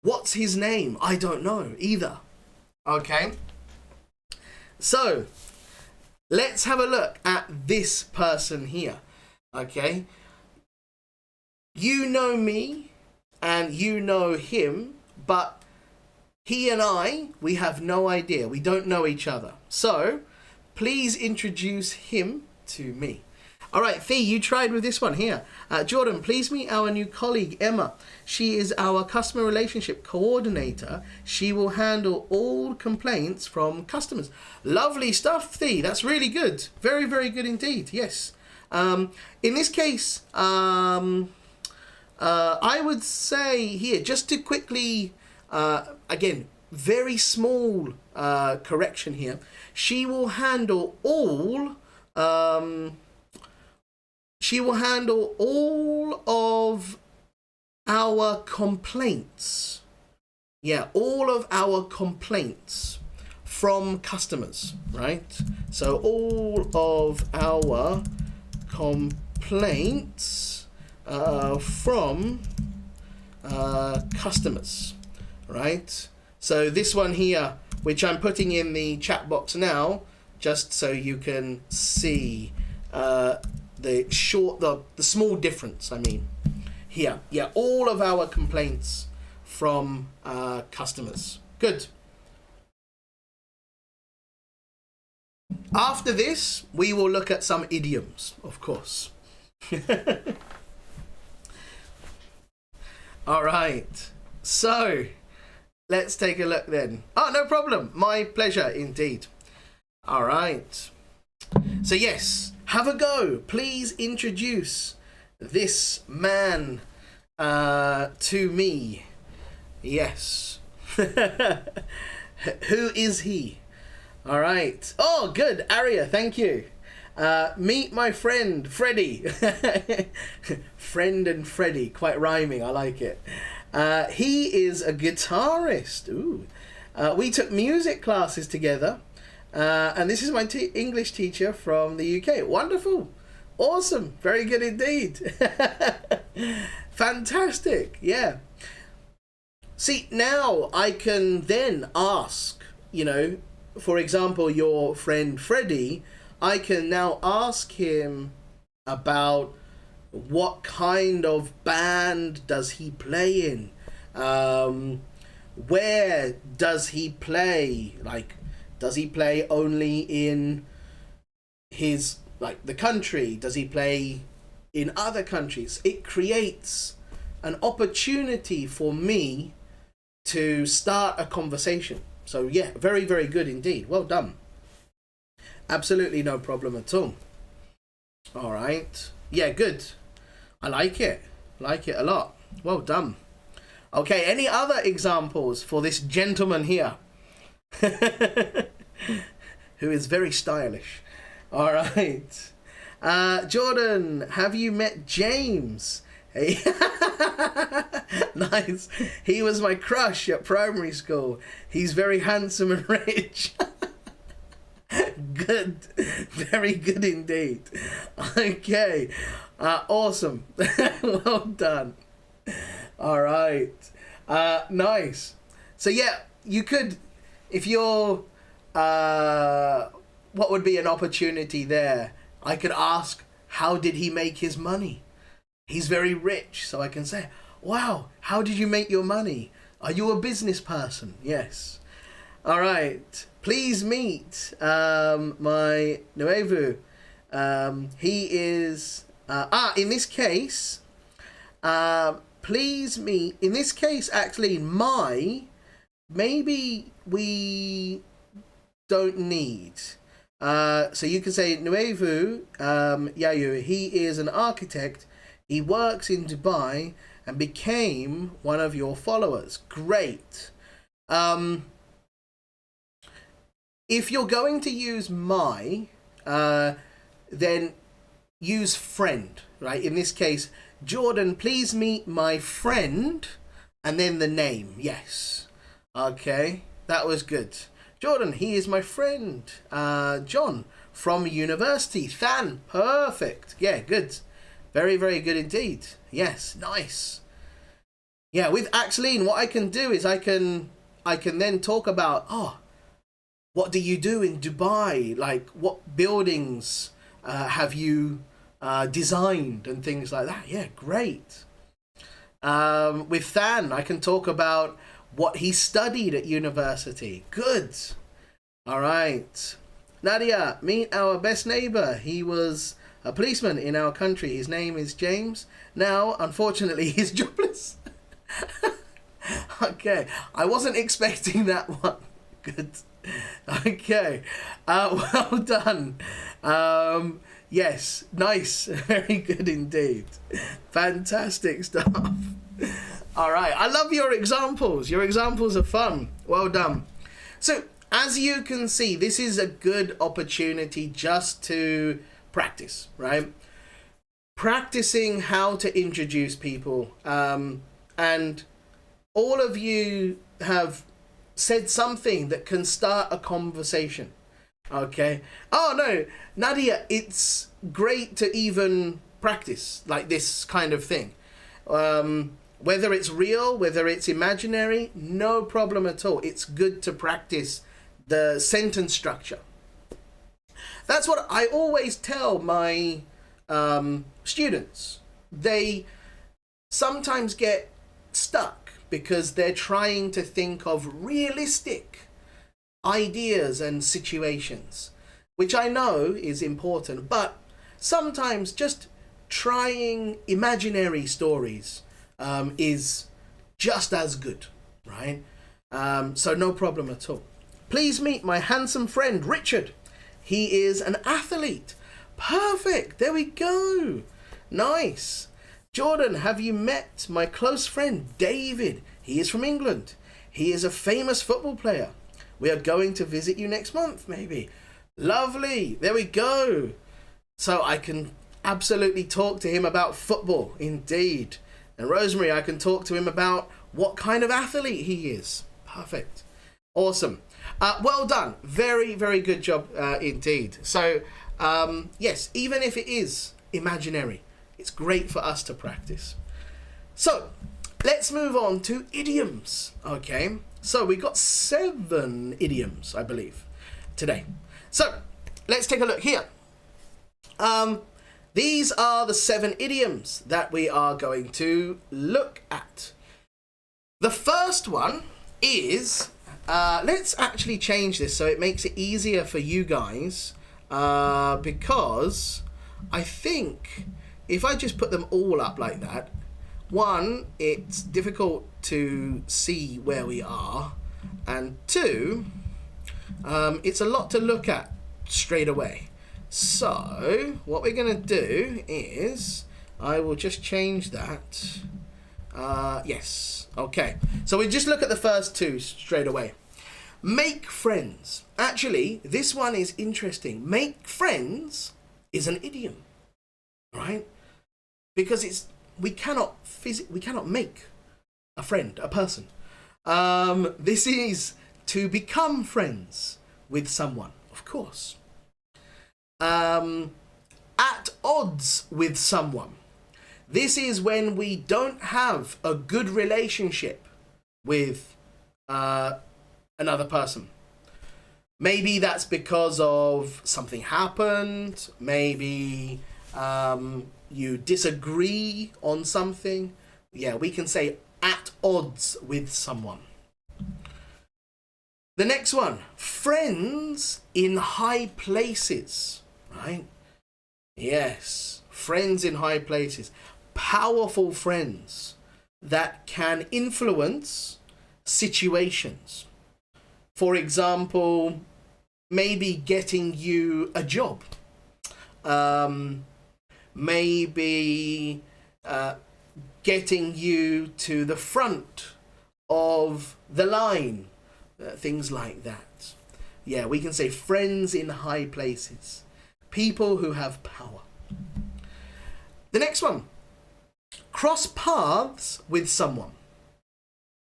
Speaker 1: What's his name? I don't know either. Okay. So let's have a look at this person here. Okay. You know me and you know him, but he and I, we have no idea. We don't know each other. So please introduce him to me. All right, Fee, you tried with this one here. Jordan, please meet our new colleague, Emma. She is our customer relationship coordinator. She will handle all complaints from customers. Lovely stuff, Fee. That's really good. Very, very good indeed. Yes. In this case, I would say here, just to quickly, again, very small correction here. She will handle all... she will handle all of our complaints. Yeah, all of our complaints from customers, right? So all of our complaints from customers, right? So this one here, which I'm putting in the chat box now, just so you can see the small difference, I mean, here. Yeah, all of our complaints from customers. Good. After this, we will look at some idioms, of course. All right. So, let's take a look then. Oh, no problem. My pleasure indeed. All right. So, yes. Have a go. Please introduce this man to me. Yes. Who is he? All right. Oh, good. Aria, thank you. Meet my friend, Freddie. Friend and Freddie. Quite rhyming. I like it. He is a guitarist. Ooh. We took music classes together. And this is my English teacher from the UK. Wonderful. Awesome. Very good indeed. Fantastic. Yeah. See, now I can then ask, you know, for example, your friend Freddie, I can now ask him about what kind of band does he play in? Where does he play? Like, does he play only in his, like, the country? Does he play in other countries? It creates an opportunity for me to start a conversation. So, yeah, very, very good indeed. Well done. Absolutely no problem at all. All right. Yeah, good. I like it. Like it a lot. Well done. Okay, any other examples for this gentleman here? Who is very stylish. All right. Jordan, have you met James? Hey. Nice. He was my crush at primary school. He's very handsome and rich. Good. Very good indeed. Okay. Awesome. Well done. All right. Nice. So yeah, you could, if you're, what would be an opportunity there? I could ask, how did he make his money? He's very rich, so I can say, wow, how did you make your money? Are you a business person? Yes. All right. Please meet my nuevo. He is, in this case, please meet, in this case, actually, maybe we don't need. So you can say, nuevo, Yayu, he is an architect. He works in Dubai and became one of your followers. Great. If you're going to use my, then use friend, right? In this case, Jordan, please meet my friend, and then the name. Yes. Okay, that was good. Jordan, he is my friend, John, from university. Than, perfect. Yeah, good. Very, very good indeed. Yes, nice. Yeah, with Axeline, what I can do is I can then talk about, what do you do in Dubai? Like, what buildings have you designed and things like that? Yeah, great. With Than, I can talk about what he studied at university. Good. All right. Nadia, meet our best neighbor. He was a policeman in our country. His name is James. Now, unfortunately, he's jobless. Okay. I wasn't expecting that one. Good. Okay. Well done. Yes. Nice. Very good indeed. Fantastic stuff. All right. I love your examples. Your examples are fun. Well done. So, as you can see, this is a good opportunity just to practice, right? Practicing how to introduce people. And all of you have said something that can start a conversation. Okay. Oh, no. Nadia, it's great to even practice like this kind of thing. Whether it's real, whether it's imaginary, no problem at all. It's good to practice the sentence structure. That's what I always tell my students. They sometimes get stuck because they're trying to think of realistic ideas and situations, which I know is important, but sometimes just trying imaginary stories is just as good, right? So no problem at all. Please meet my handsome friend, Richard. He is an athlete. Perfect. There we go. Nice. Jordan, have you met my close friend, David? He is from England. He is a famous football player. We are going to visit you next month, maybe. Lovely. There we go. So I can absolutely talk to him about football, indeed. And Rosemary, I can talk to him about what kind of athlete he is. Perfect. Awesome. Well done. Very, very good job indeed. So, yes, even if it is imaginary, it's great for us to practice. So, let's move on to idioms. Okay, so we got 7 idioms, I believe, today. So, let's take a look here. These are the 7 idioms that we are going to look at. The first one is, let's actually change this so it makes it easier for you guys, because I think if I just put them all up like that, one, it's difficult to see where we are, and 2, it's a lot to look at straight away. So what we're going to do is I will just change that Yes. Okay. So we just look at the first two straight away. Make friends. Actually, this one is interesting. Make friends is an idiom, right? Because we cannot make a friend, a person. This is to become friends with someone, of course. At odds with someone. This is when we don't have a good relationship with another person. Maybe that's because of something happened. Maybe you disagree on something. Yeah, we can say at odds with someone. The next one, friends in high places, right? Yes, friends in high places. Powerful friends that can influence situations. For example, maybe getting you a job. Maybe getting you to the front of the line. Things like that. Yeah, we can say friends in high places. People who have power. The next one. Cross paths with someone.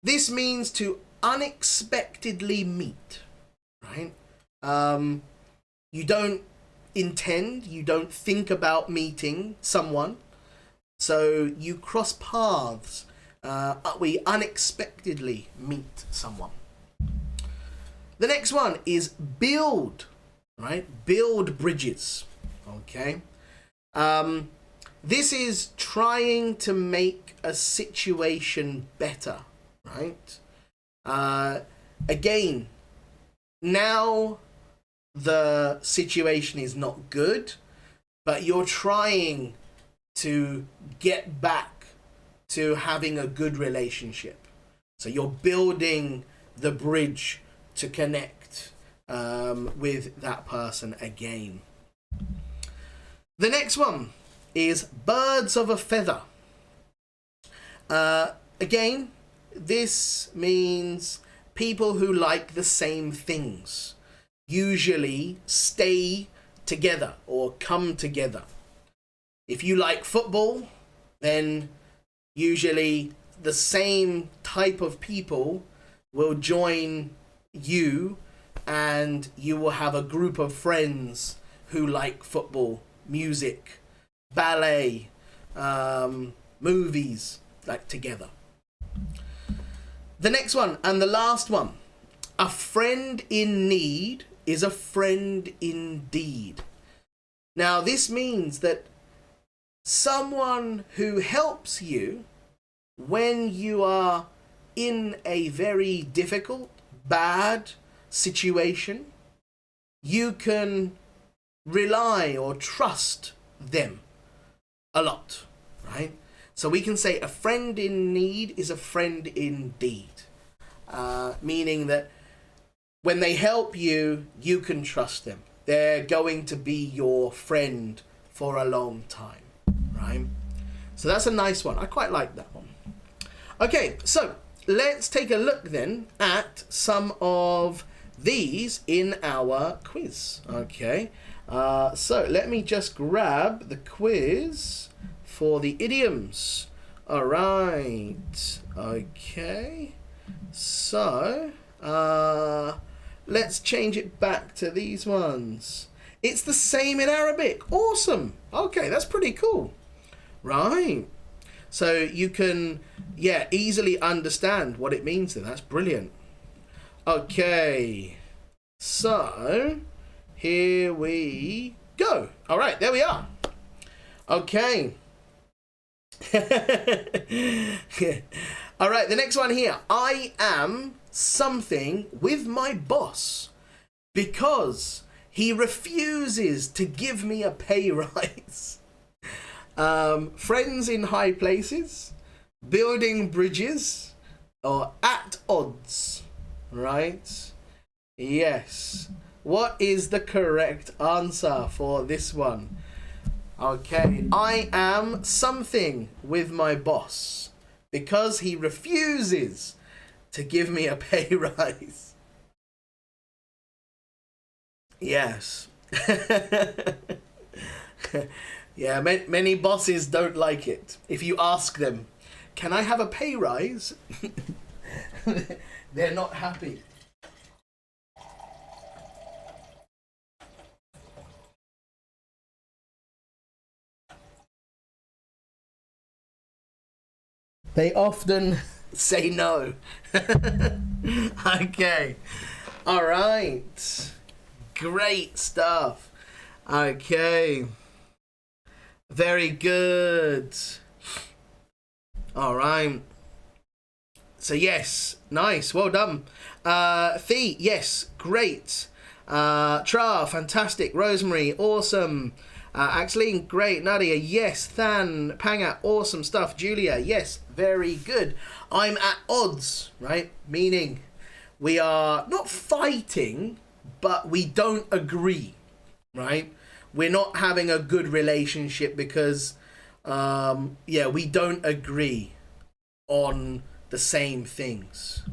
Speaker 1: This means to unexpectedly meet, right? You don't intend, you don't think about meeting someone, so you cross paths. We unexpectedly meet someone. The next one is build, right? Build bridges, okay? This is trying to make a situation better, right? Again, now the situation is not good, but you're trying to get back to having a good relationship. So you're building the bridge to connect with that person again. The next one is birds of a feather. Again, this means people who like the same things usually stay together or come together. If you like football, then usually the same type of people will join you, and you will have a group of friends who like football, music, ballet, movies, like together. The next one and the last one. A friend in need is a friend indeed. Now this means that someone who helps you when you are in a very difficult, bad situation, you can rely or trust them a lot, right? So we can say a friend in need is a friend indeed, meaning that when they help you, you can trust them. They're going to be your friend for a long time, right? So that's a nice one. I quite like that one. Okay, so let's take a look then at some of these in our quiz. Okay, so let me just grab the quiz for the idioms. All right. Okay. So let's change it back to these ones. It's the same in Arabic. Awesome. Okay, that's pretty cool. Right. So you can, easily understand what it means then. That's brilliant. Okay. So here we go. All right, there we are. Okay. All right, the next one here. I am something with my boss because he refuses to give me a pay rise. Friends in high places, building bridges, or at odds, right? Yes. What is the correct answer for this one? Okay, I am something with my boss because he refuses to give me a pay rise. Yes. Yeah, many bosses don't like it. If you ask them, can I have a pay rise? They're not happy. They often say no. Okay. All right. Great stuff. Okay. Very good. All right. So yes, nice. Well done. Thea, yes, great. Tra, fantastic. Rosemary, awesome. Axeline, great. Nadia, yes. Than, Panga, awesome stuff. Julia, yes, very good. I'm at odds, right? Meaning we are not fighting, but we don't agree, right? We're not having a good relationship because, we don't agree on the same things.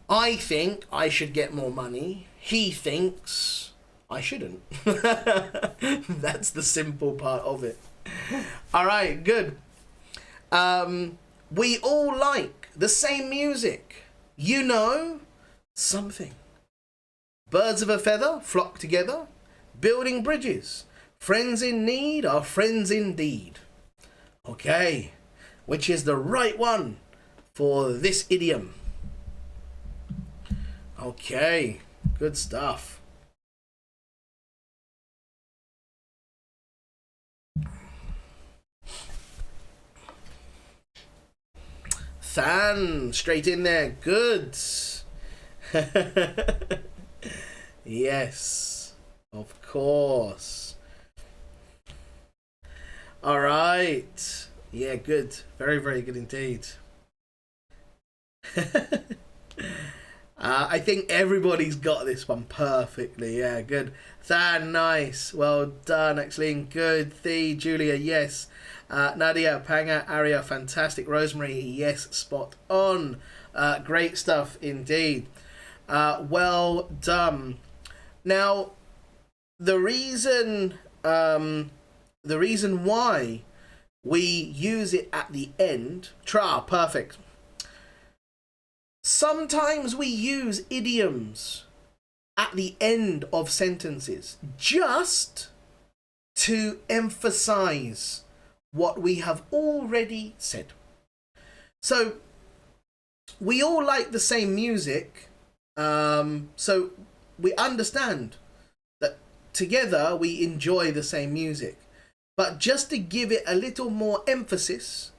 Speaker 1: I think I should get more money. He thinks I shouldn't. That's the simple part of it. All right, good. We all like the same music. You know something. Birds of a feather flock together, building bridges. Friends in need are friends indeed. Okay, which is the right one for this idiom? Okay, good stuff. Than, straight in there, good. Yes, of course. All right. Yeah, good. Very, very good indeed. I think everybody's got this one perfectly. Yeah, good. Than, nice. Well done, actually. Good. Thea, Julia, yes. Nadia, Panga, Aria, fantastic. Rosemary, yes, spot on. Great stuff indeed. Well done. Now, the reason why we use it at the end, perfect. Sometimes we use idioms at the end of sentences just to emphasize what we have already said. So we all like the same music, so we understand that together we enjoy the same music. But just to give it a little more emphasis,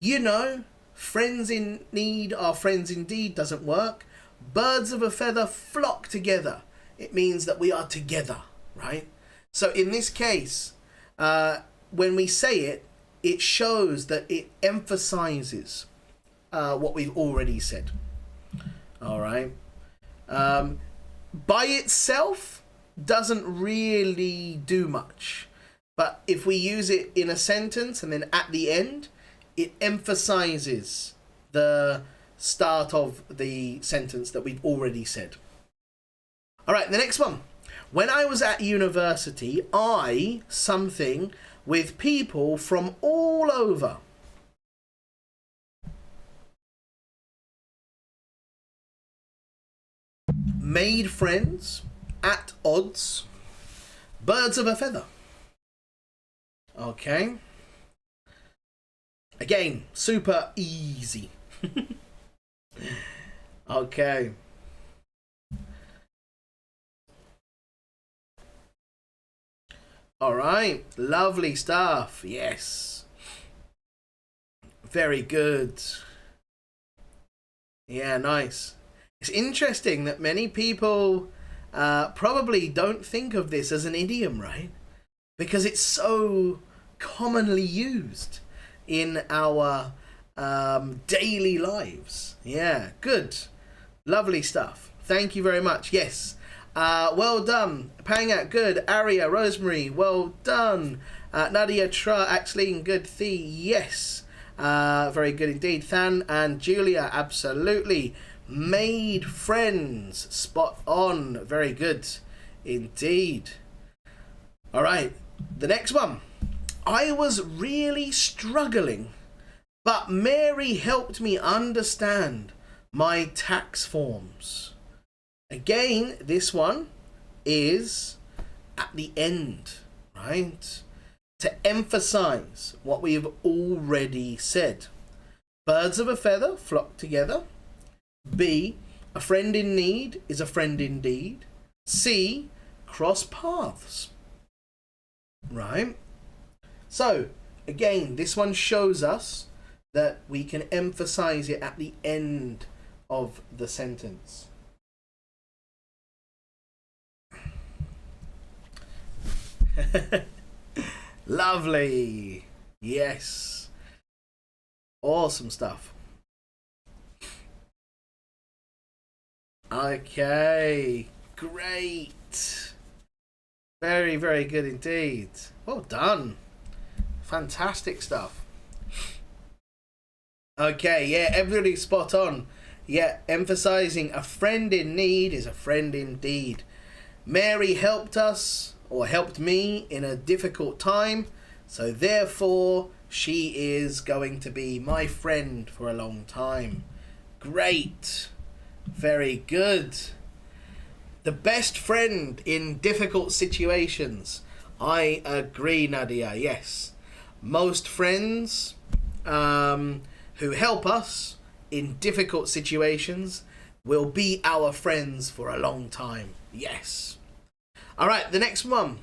Speaker 1: you know, friends in need are friends indeed doesn't work. Birds of a feather flock together. It means that we are together, right? So in this case, when we say it, it shows that it emphasizes what we've already said. All right. By itself doesn't really do much. But if we use it in a sentence and then at the end, it emphasizes the start of the sentence that we've already said. All right, the next one. When I was at university, I something with people from all over. Made friends, at odds, birds of a feather. Okay. Again, super easy. Okay. All right. Lovely stuff. Yes. Very good. Yeah, nice. It's interesting that many people probably don't think of this as an idiom, right? Because it's so commonly used in our daily lives. Yeah, good. Lovely stuff. Thank you very much. Yes. Well done. Panga, good. Aria, Rosemary, well done. Nadia, Tra, Axeline, good. Thea, yes. Very good indeed. Than and Julia, absolutely. Made friends. Spot on. Very good indeed. All right. The next one. I was really struggling, but Mary helped me understand my tax forms. Again, this one is at the end, right? To emphasize what we have already said. Birds of a feather flock together. B, a friend in need is a friend indeed. C, cross paths. Right? So, again, this one shows us that we can emphasize it at the end of the sentence. Lovely. Yes. Awesome stuff. Okay. Great. Very, very good indeed. Well done. Fantastic stuff. Okay, yeah, everybody's spot on. Yeah, emphasizing a friend in need is a friend indeed. Mary helped us, or helped me, in a difficult time, so therefore she is going to be my friend for a long time. Great. Very good. The best friend in difficult situations. I agree, Nadia, yes. Most friends who help us in difficult situations will be our friends for a long time. Yes. All right, the next one.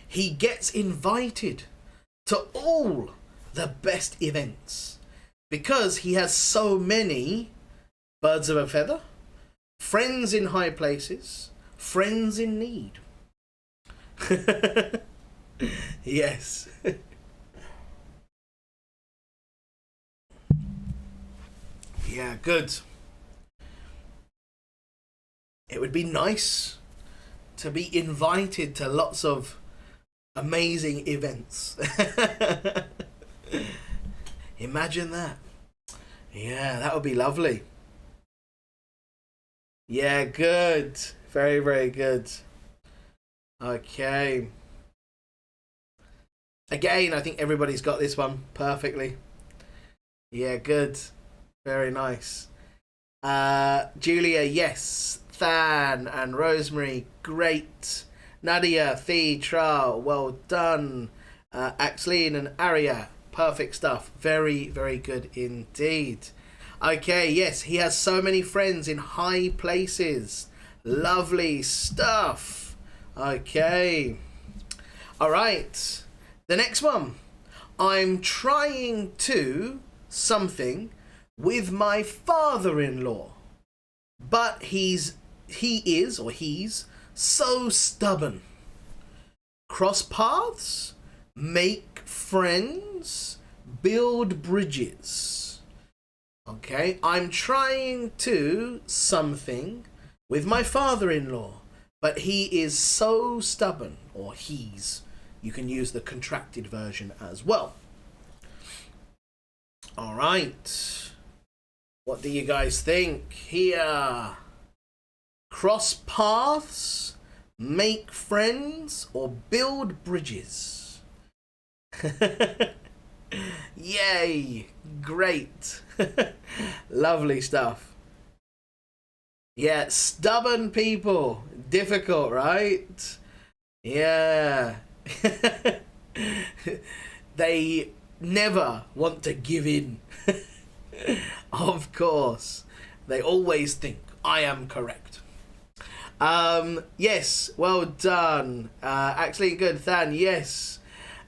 Speaker 1: He gets invited to all the best events because he has so many birds of a feather, friends in high places, friends in need. Yes. Yeah, good. It would be nice to be invited to lots of amazing events. Imagine that. Yeah, that would be lovely. Yeah, good. Very, very good. Okay. Again, I think everybody's got this one perfectly. Yeah, good. Very nice. Julia, yes. Than and Rosemary, great. Nadia, Thee, Tra, well done. Axleen and Aria, perfect stuff. Very, very good indeed. Okay, yes, he has so many friends in high places. Lovely stuff. Okay. All right. The next one. I'm trying to something with my father-in-law, but he's so stubborn. Cross paths, make friends, build bridges. Okay, I'm trying to something with my father-in-law, but he is so stubborn, or he's. You can use the contracted version as well. All right. What do you guys think here? Cross paths, make friends, or build bridges? Yay! Great. Lovely stuff. Yeah, stubborn people. Difficult, right? Yeah. They never want to give in. Of course. They always think, I am correct. Yes, well done. Actually, good. Than, yes.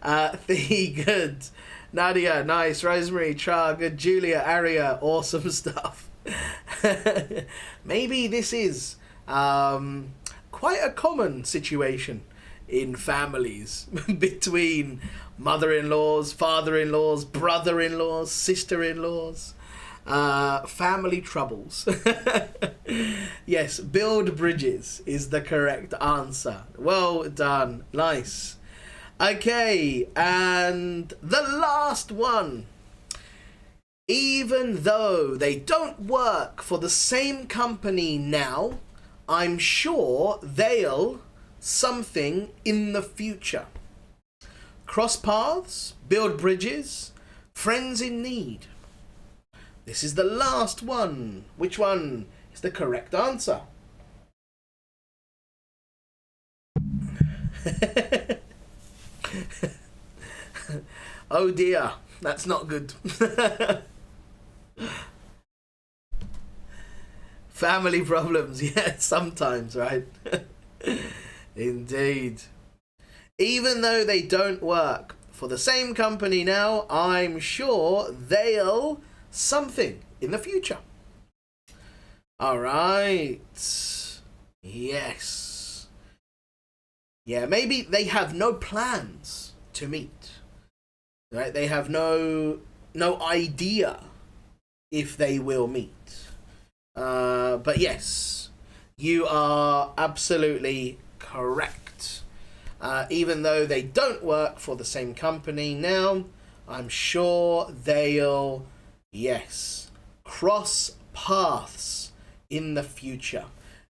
Speaker 1: The good. Nadia, nice. Rosemary, Tra, good. Julia, Aria, awesome stuff. Maybe this is quite a common situation in families between mother-in-laws, father-in-laws, brother-in-laws, sister-in-laws. Family troubles. Yes, build bridges is the correct answer. Well done. Nice. Okay, and the last one. Even though they don't work for the same company now, I'm sure they'll something in the future. Cross paths, build bridges, friends in need. This is the last one. Which one is the correct answer? Oh dear, that's not good. Family problems, yeah, sometimes, right? Indeed. Even though they don't work for the same company now, I'm sure they'll something in the future. All right. Yes. Yeah, maybe they have no plans to meet. Right? They have no idea if they will meet. But yes, you are absolutely correct. Even though they don't work for the same company now, I'm sure they'll, yes, cross paths in the future.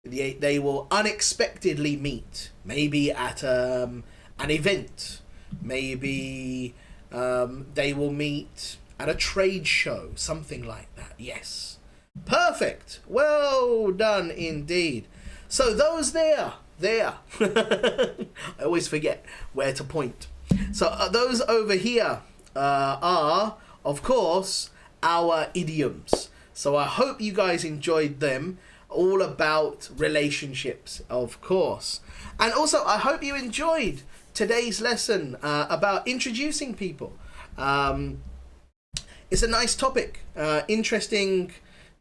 Speaker 1: They will unexpectedly meet, maybe at an event, maybe they will meet at a trade show, something like that. Yes. Perfect. Well done indeed. So those there. I always forget where to point. So those over here are, of course, our idioms. So I hope you guys enjoyed them. All about relationships, of course. And also, I hope you enjoyed today's lesson about introducing people. It's a nice topic, interesting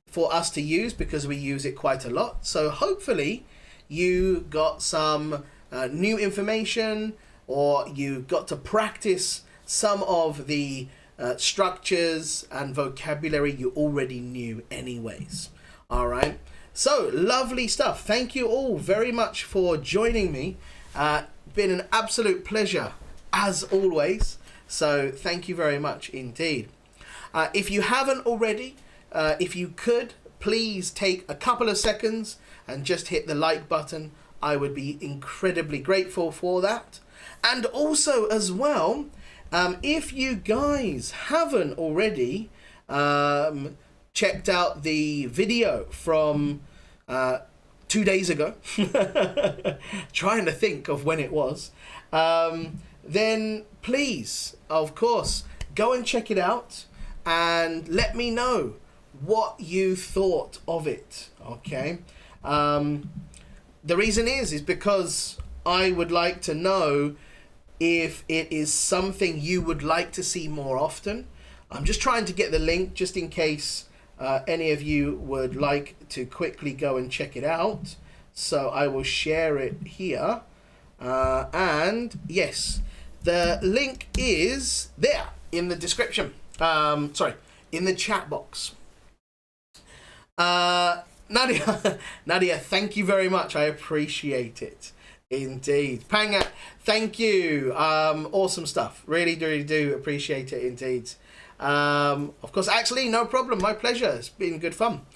Speaker 1: for us to use because we use it quite a lot. So hopefully you got some new information, or you got to practice some of the structures and vocabulary you already knew anyways. All right. So lovely stuff. Thank you all very much for joining me. Been an absolute pleasure as always. So thank you very much indeed. If you haven't already, if you could please take a couple of seconds and just hit the like button, I would be incredibly grateful for that. And also as well, if you guys haven't already checked out the video from 2 days ago, trying to think of when it was, then please, of course, go and check it out and let me know what you thought of it. Okay. The reason is because I would like to know if it is something you would like to see more often. I'm just trying to get the link just in case any of you would like to quickly go and check it out. So I will share it here. And yes, the link is there in the description. In the chat box. Nadia, thank you very much. I appreciate it. Indeed. Pangat, thank you. Awesome stuff. Really do appreciate it indeed. Of course, actually, no problem. My pleasure. It's been good fun.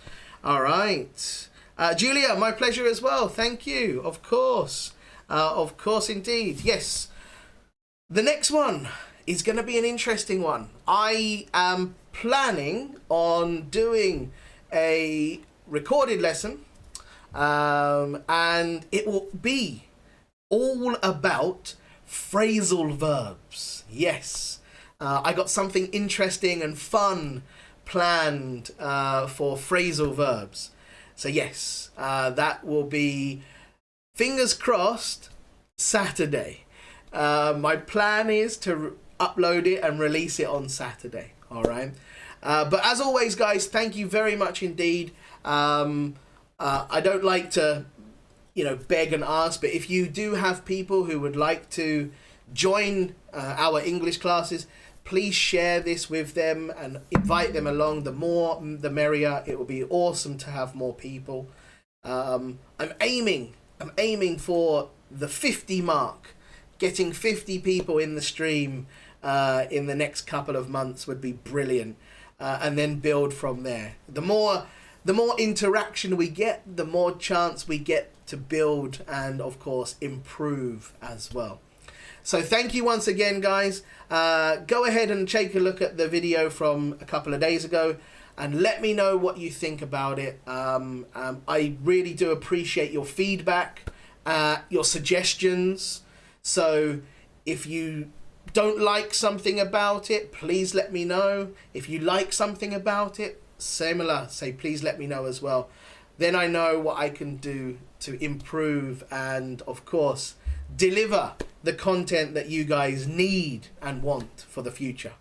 Speaker 1: All right. Julia, my pleasure as well. Thank you. Of course. Of course, indeed. Yes. The next one is going to be an interesting one. I am planning on doing a recorded lesson, and it will be all about phrasal verbs. Yes. I got something interesting and fun planned for phrasal verbs. So yes, that will be, fingers crossed, Saturday. My plan is to upload it and release it on Saturday. All right. But as always, guys, thank you very much indeed. I don't like to, beg and ask, but if you do have people who would like to join our English classes, please share this with them and invite them along. The more, the merrier. It will be awesome to have more people. I'm aiming for the 50 mark. Getting 50 people in the stream in the next couple of months would be brilliant. and then build from there. The more interaction we get, the more chance we get to build and, of course, improve as well. So thank you once again, guys. Go ahead and take a look at the video from a couple of days ago and let me know what you think about it. I really do appreciate your feedback, your suggestions. So if you don't like something about it, please let me know. If you like something about it, similar, say please let me know as well. Then I know what I can do to improve and, of course, deliver the content that you guys need and want for the future.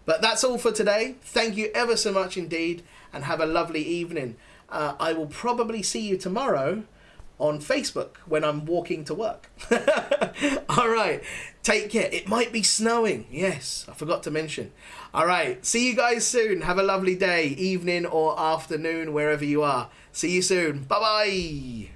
Speaker 1: But that's all for today. Thank you ever so much indeed, and have a lovely evening. I will probably see you tomorrow on Facebook when I'm walking to work. All right, take care. It might be snowing. Yes, I forgot to mention. All right, see you guys soon. Have a lovely day, evening or afternoon, wherever you are. See you soon. Bye-bye.